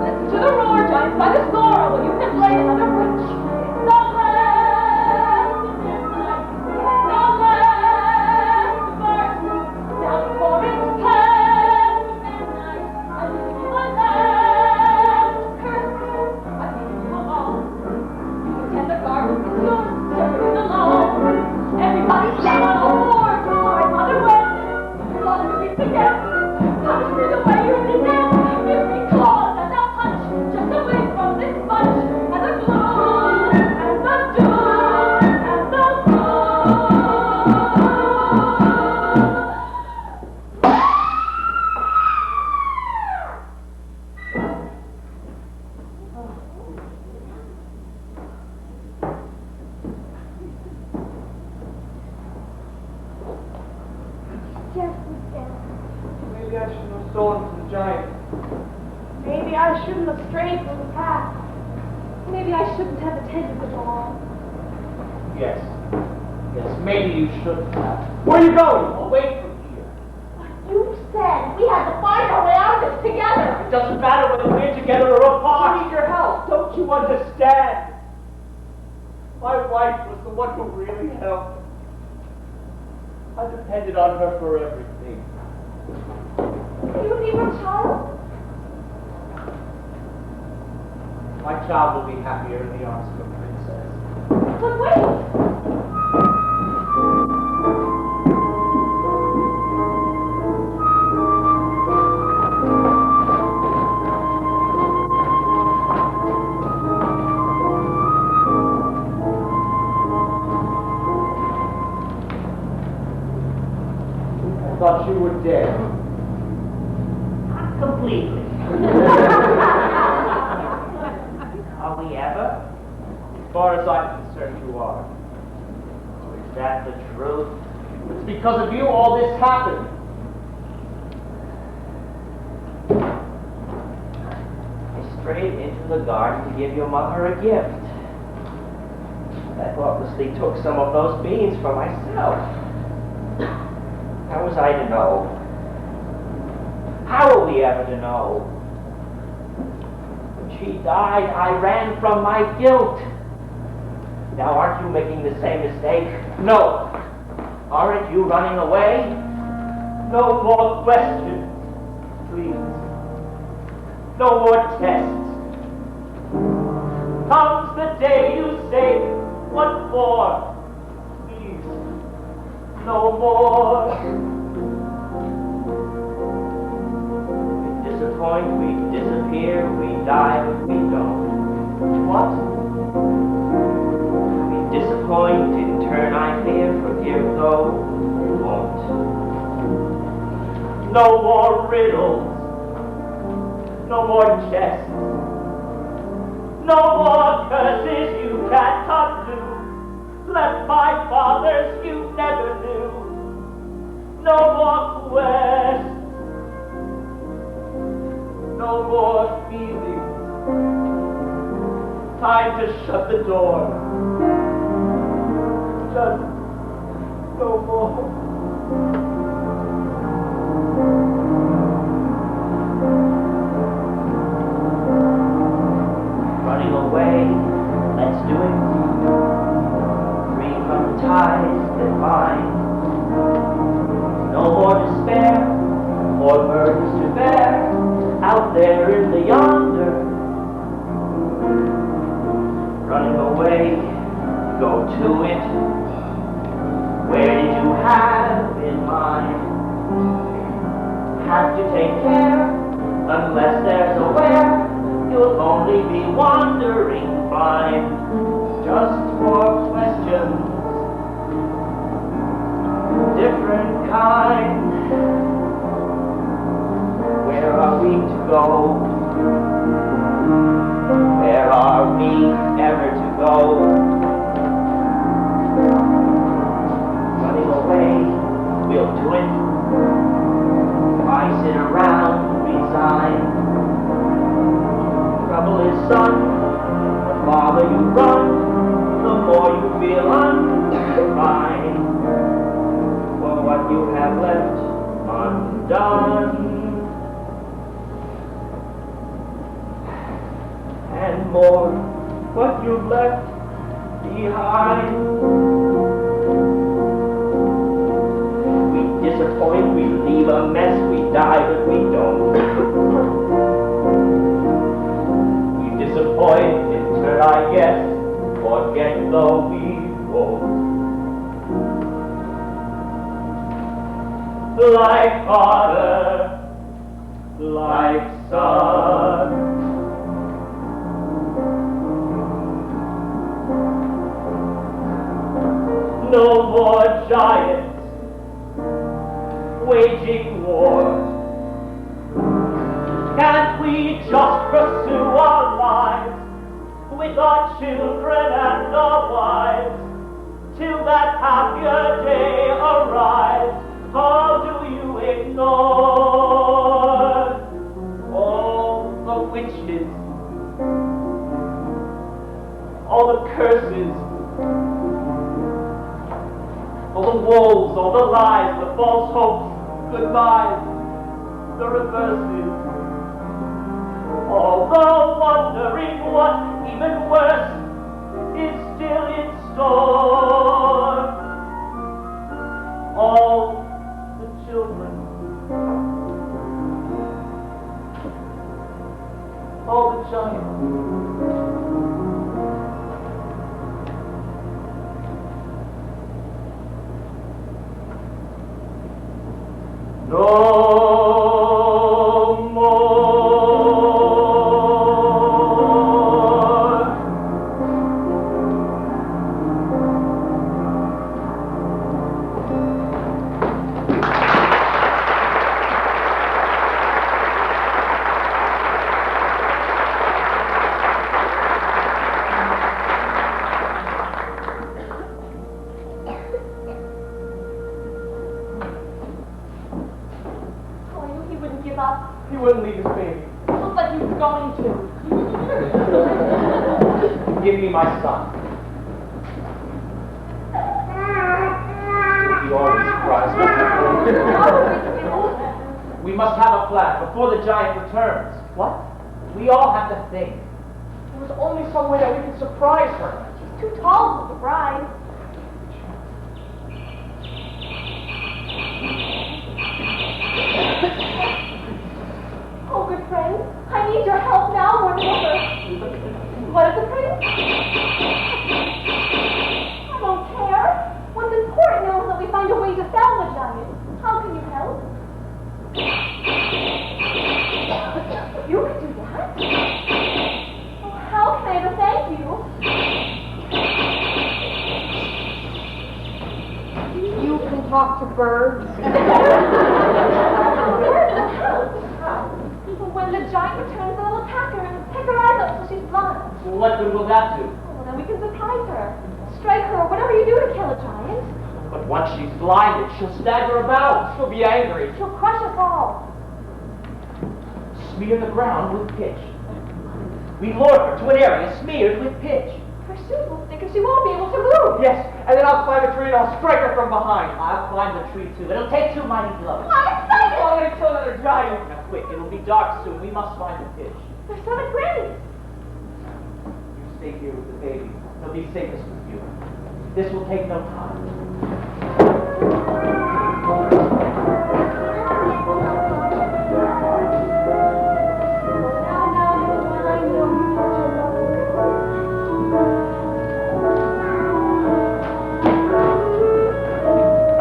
Listen to the roar, giants by the score. Well, you can play another bridge. It's the last midnight. scarcely stand. Maybe I shouldn't have stolen from the giant. Maybe I shouldn't have strayed from the path. Maybe I shouldn't have attended the ball. Yes. Yes, maybe you shouldn't have. Where are you going? Away from here. You said we had to find our way out of this together. It doesn't matter whether we're together or apart. I need your help. Don't you understand? My wife was the one who really helped. I depended on her for everything. You leave your child? My child will be happier in the arms of a princess. But wait! I thought you were dead. Not completely. Are we ever? As far as I'm concerned, you are. Is that the truth? It's because of you all this happened. I strayed into the garden to give your mother a gift. I thoughtlessly took some of those beans for myself. How was I to know? How are we ever to know? When she died, I ran from my guilt. Now aren't you making the same mistake? No. Aren't you running away? No more questions, please. No more tests. Comes the day you say, what for? Please, no more. We disappoint, we disappear, we die, but we don't. What? We disappoint, in turn I fear, forgive though we won't. No more riddles, no more jests, no more curses you can't undo. Left by fathers you never knew. No more quests, no more feelings. Time to shut the door. Just no more. Running away, let's do it. Free from the ties that bind. No more despair, more burdens to bear. Out there in the yonder. Running away, go to it. Where did you have in mind? Have to take care, unless there's a where. You'll only be wandering blind, just for questions, different kind. Where are we to go? Where are we ever to go? Running away, we'll do it. Why sit around, resigned? Trouble is, son, the farther you run, the more you feel undefined. For what you have left undone, and more, what you've left behind. We disappoint, we leave a mess, we die, but we don't. Disappoint, in turn I guess, forget though we won't. Like father, like son. No more giants waging war. Can't we just pursue our lives with our children and our wives till that happier day arrives? How do All the woes, all the lies, the false hopes, goodbyes, the reverses. All the wondering what, even worse, is still in store. All the children, all the giants. No more. Oh, I knew he wouldn't give up. He wouldn't leave his baby. Oh, but he was going to. Give me my son. He always cries. We must have a plan before the giant returns. What? We all have to think. There was only some way that we could surprise her. He's too tall for the bride. Oh, good friend, I need your help now more than ever. What is the prince? I don't care. What's important now is that we find a way to sell the giant. How can you help? You could do that. Oh, how can I ever thank you? You can talk to birds. When the giant returns, we'll attack her and pick her eyes out so she's blind. Well, what good will that do? Well, then we can surprise her. Strike her or whatever you do to kill a giant. But once she's blinded, she'll stagger about. She'll be angry. She'll crush us all. Smear the ground with pitch. We lure her to an area smeared with pitch. Her shoes will stick and she won't be able to move. Yes, and then I'll climb a tree and I'll strike her from behind. I'll climb the tree too. It'll take 2 mighty blows. I'm excited! I'm gonna kill another giant. Now quick, it'll be dark soon. We must find the pitch. There's son of Granny. You stay here with the baby. He'll be safest with you. This will take no time.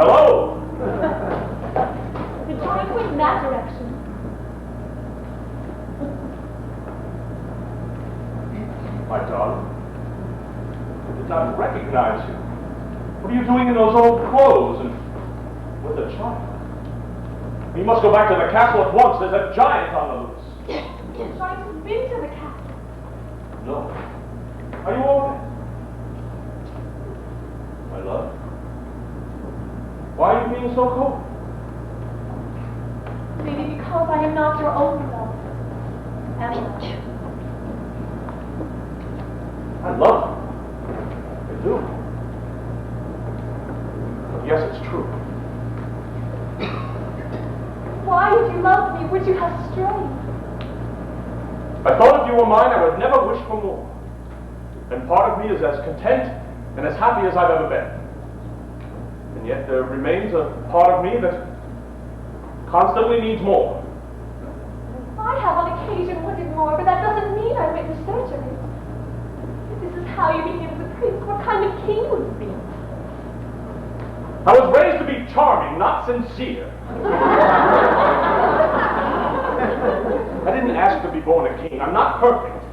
Hello? The giant went in that direction. My darling, I did not recognize you. What are you doing in those old clothes and with a child? We must go back to the castle at once. There's a giant on the loose. The giant has been to the castle. No. Are you all right? My love? Why are you being so cold? Maybe because I am not your own love. Emma. I love you. I do. But yes, it's true. Why, if you loved me, would you have strayed? I thought if you were mine, I would never wish for more. And part of me is as content and as happy as I've ever been. And yet there remains a part of me that constantly needs more. I have on occasion wanted more, but that doesn't mean I went in search of it. If this is how you behave as a prince, what kind of king would you be? I was raised to be charming, not sincere. I didn't ask to be born a king. I'm not perfect.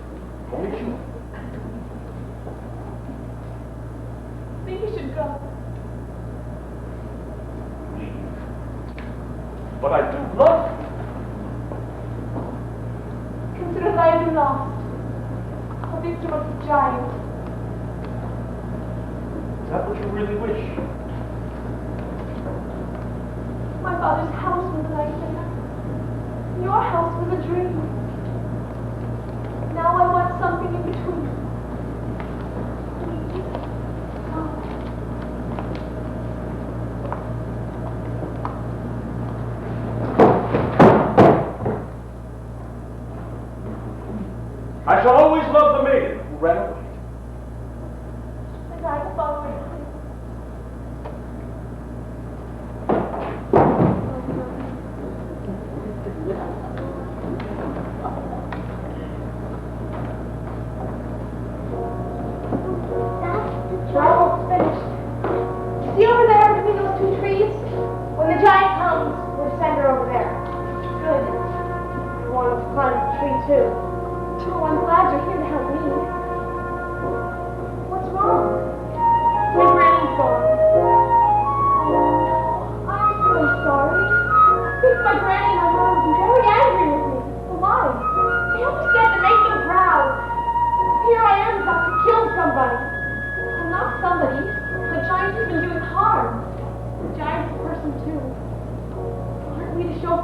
Only human. I think you should go. Leave. But I do love you. Consider that I am lost. A victim of the giant. Is that what you really wish? My father's house was a nightmare. Your house was a dream. Now I want something in between. Please, go.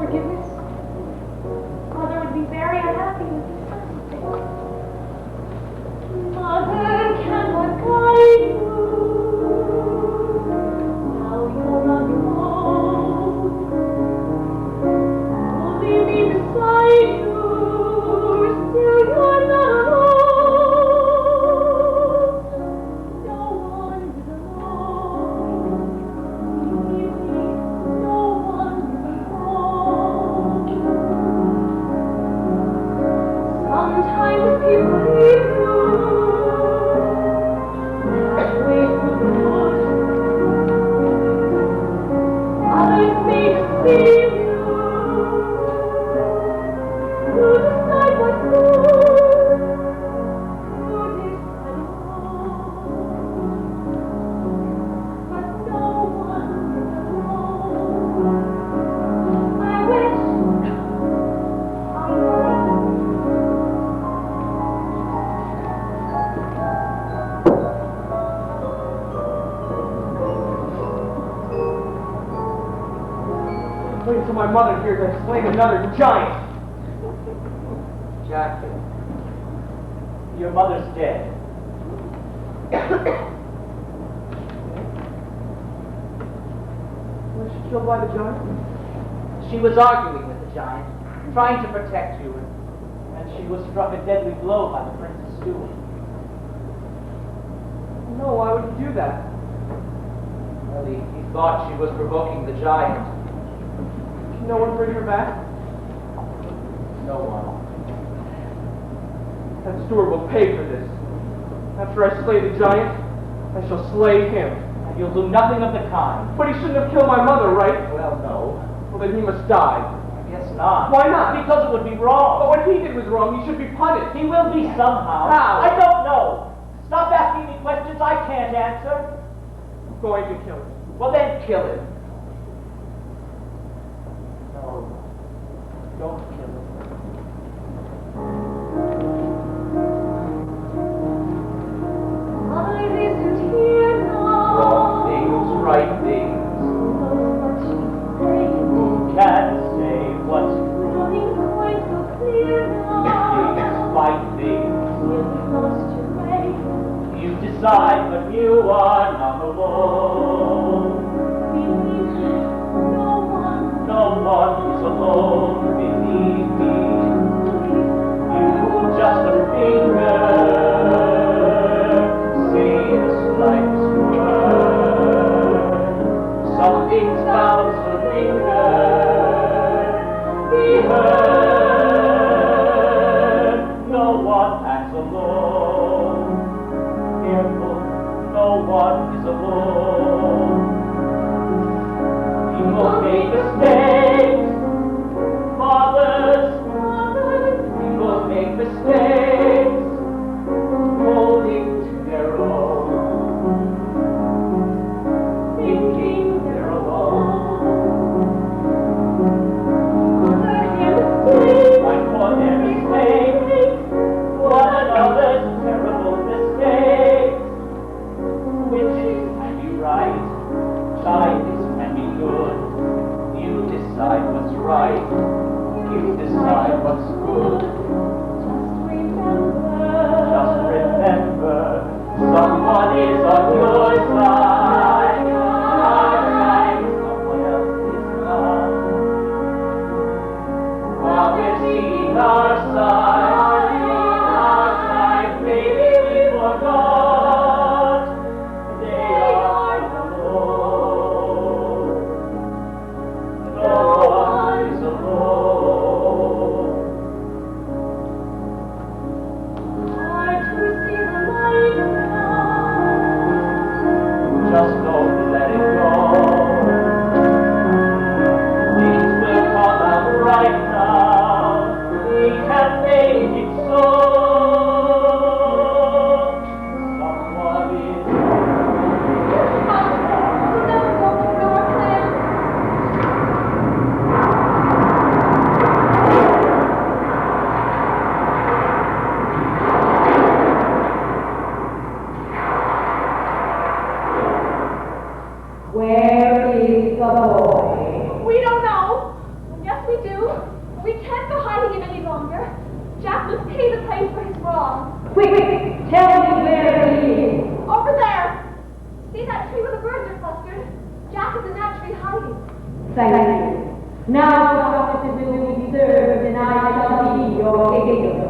forgiveness, Mother would be very unhappy with this circumstance. Mother cannot guide you. Now you're on your own. Only me beside you. Still you're not alone. No one is alone. Believe me, no one is alone. Sometimes people leave you. Halfway through the wood. Others may deceive you. You decide what's good. You decide alone. But no one is alone. I wish I were. Wait until my mother hears I've slain another giant. Jack, Your mother's dead. Was she killed by the giant? she was arguing with the giant, trying to protect you, And she was struck a deadly blow by the Princess Stewart. No, why would he do that? well, he thought she was provoking the giant. Can no one bring her back? No one. That steward will pay for this. After I slay the giant, I shall slay him. And you'll do nothing of the kind. But he shouldn't have killed my mother, right? Well, no. Well, then he must die. I guess not. Why not? Because it would be But wrong. what he did was wrong. He should be punished. He will be somehow. How? I don't know. Stop asking me questions I can't answer. I'm going to kill him. Well, then kill him. No. Don't kill him. Mother isn't here now. Wrong things, right things. Who can say what's true? Nothing quite so clear Things, now. right things. You've lost your way. You decide, but you are not alone. Believe me, no one. No one is alone, believe me. You just a finger, say the slightest word. Something's bound to linger, be heard. No one acts alone. Careful, no one is alone. People make mistakes, fathers. People make mistakes, holding to their own, thinking they're alone. I for their mistakes, one another's terrible mistakes. Witches can be right, giants can be good. You decide what's right, you decide what's good. Just remember, someone is on your side. Our side, someone else is not. While we're seeing our side, maybe we forgot. They are alone. No one is alone. Hard to see the light now. Just don't let it go. Things will come out right now. We can make it so. Someone is We'll never go through our plan. Where is the boy? We don't know. I guess we we do? We can't go hiding him any longer. Jack must pay the price for his wrong. Quick, tell me where he is. Over there! See that tree where the birds are clustered? Jack is in that tree hiding. Thank you. Now justice will be served, and I shall be your king.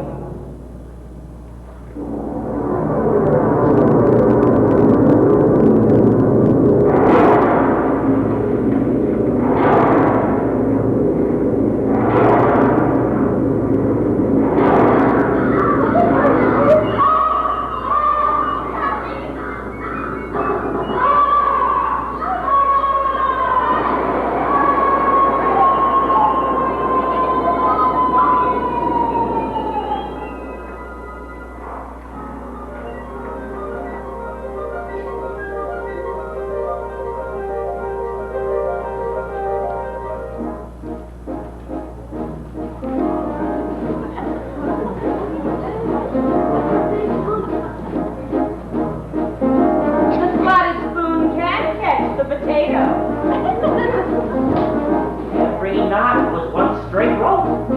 Every knot was one straight rope.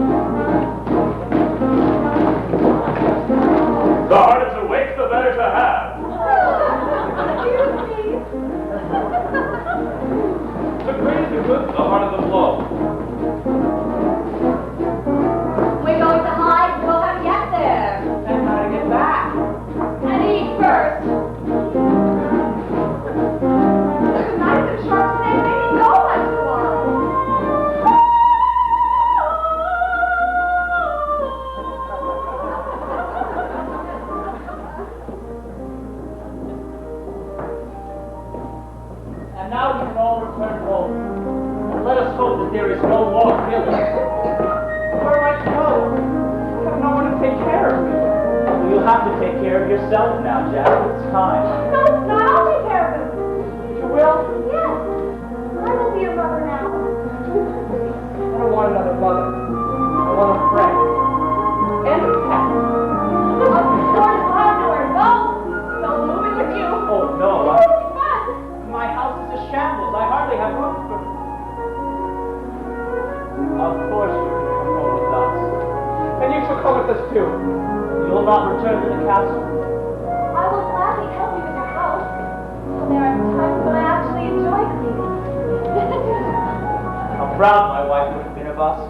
The harder to wake, the better to have. The greater the good, the harder the blow. We're going to hide until we get there. And how to get back? And eat first. The knife and sharp today made me go much tomorrow. And now we can all return home. And let us hope that there is no more killing. Where am I to go? I have no one to take care of me. You'll have to take care of yourself now, Jack. It's time. No, it's not. I'll take care of him. You will? Yes. I will be your mother now. I don't want another mother. I want a friend. And a pet. Up the short is hard nowhere to go. So I'll move in with you. Oh, no. It's fun. My house is a shambles. I hardly have room for... Of course you can come home with us. And you shall come with us too. You'll not return to the castle. I will gladly help you with your house. So there are times when I actually enjoy cleaning. How proud my wife would have been of us.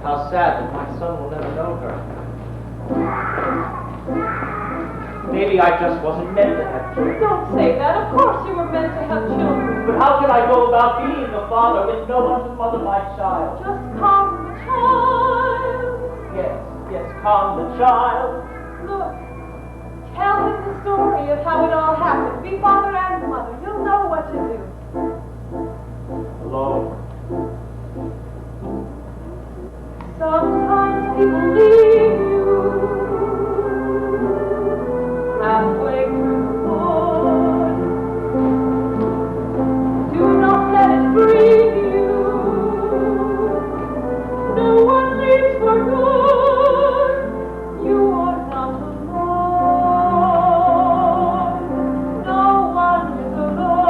How sad that my son will never know her. Maybe I just wasn't meant to have children. Don't say that. Of course you were meant to have children. But how can I go about being a father with no one to mother my child? Just calm the child. Yes, calm the child. Look, tell him the story of how it all happened. Be father and mother. You'll know what to do. Alone. Sometimes people leave you halfway through the wood. Do not let it grieve you. No one leaves for good. You are not alone. No one is alone.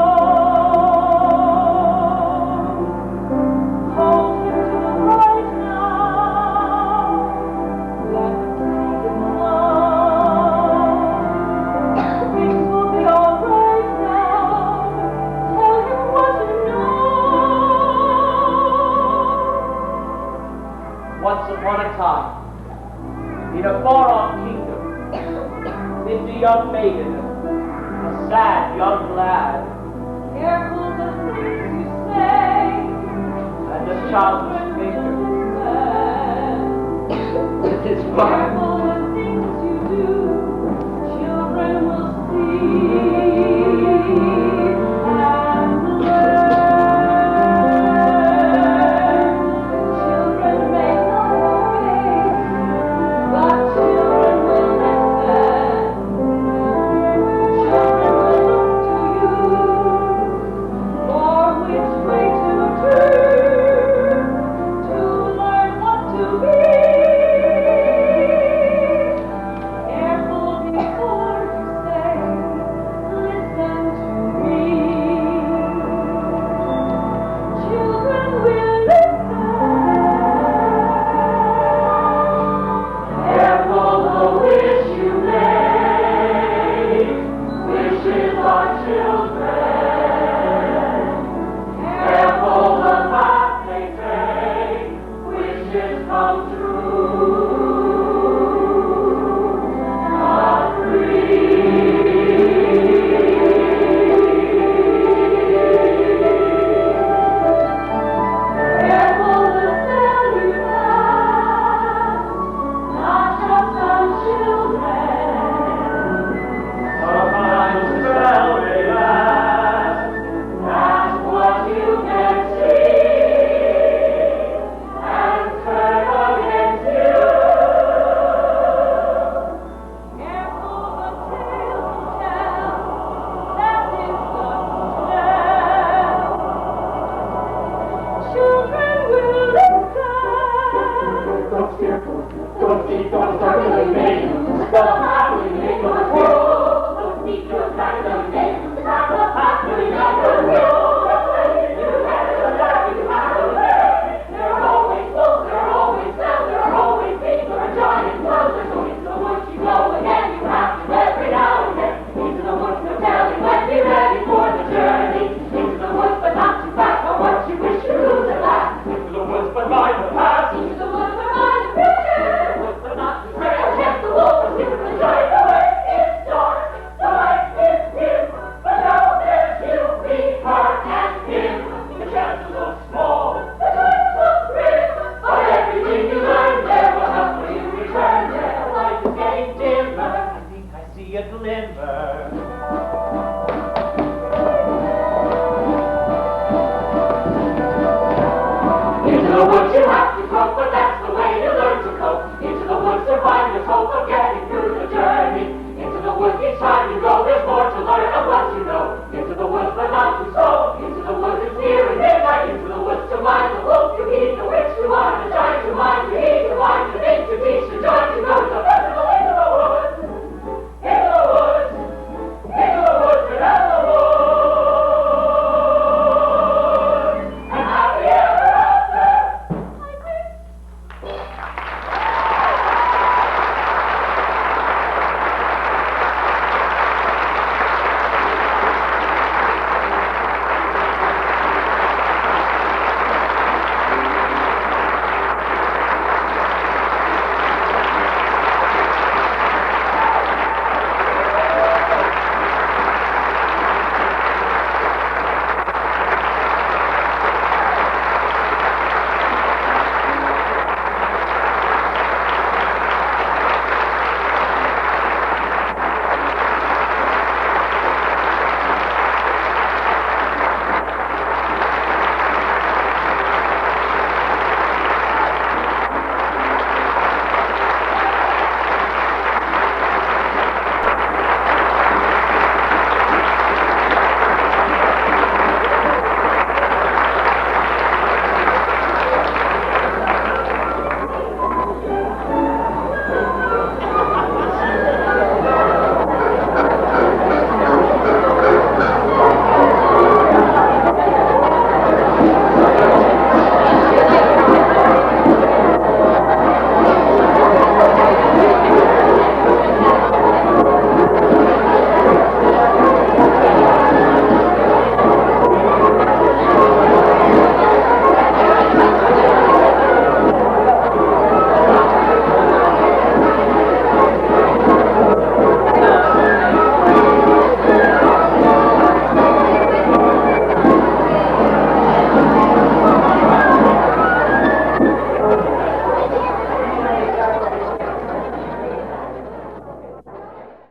Hold him to the light now. Let him see him alone. Things will be all right now. Tell him what you know. Once upon a time, in a far-off kingdom, lived a young maiden, a sad young lad, Careful the things you say. and a childless maker. Careful With his father.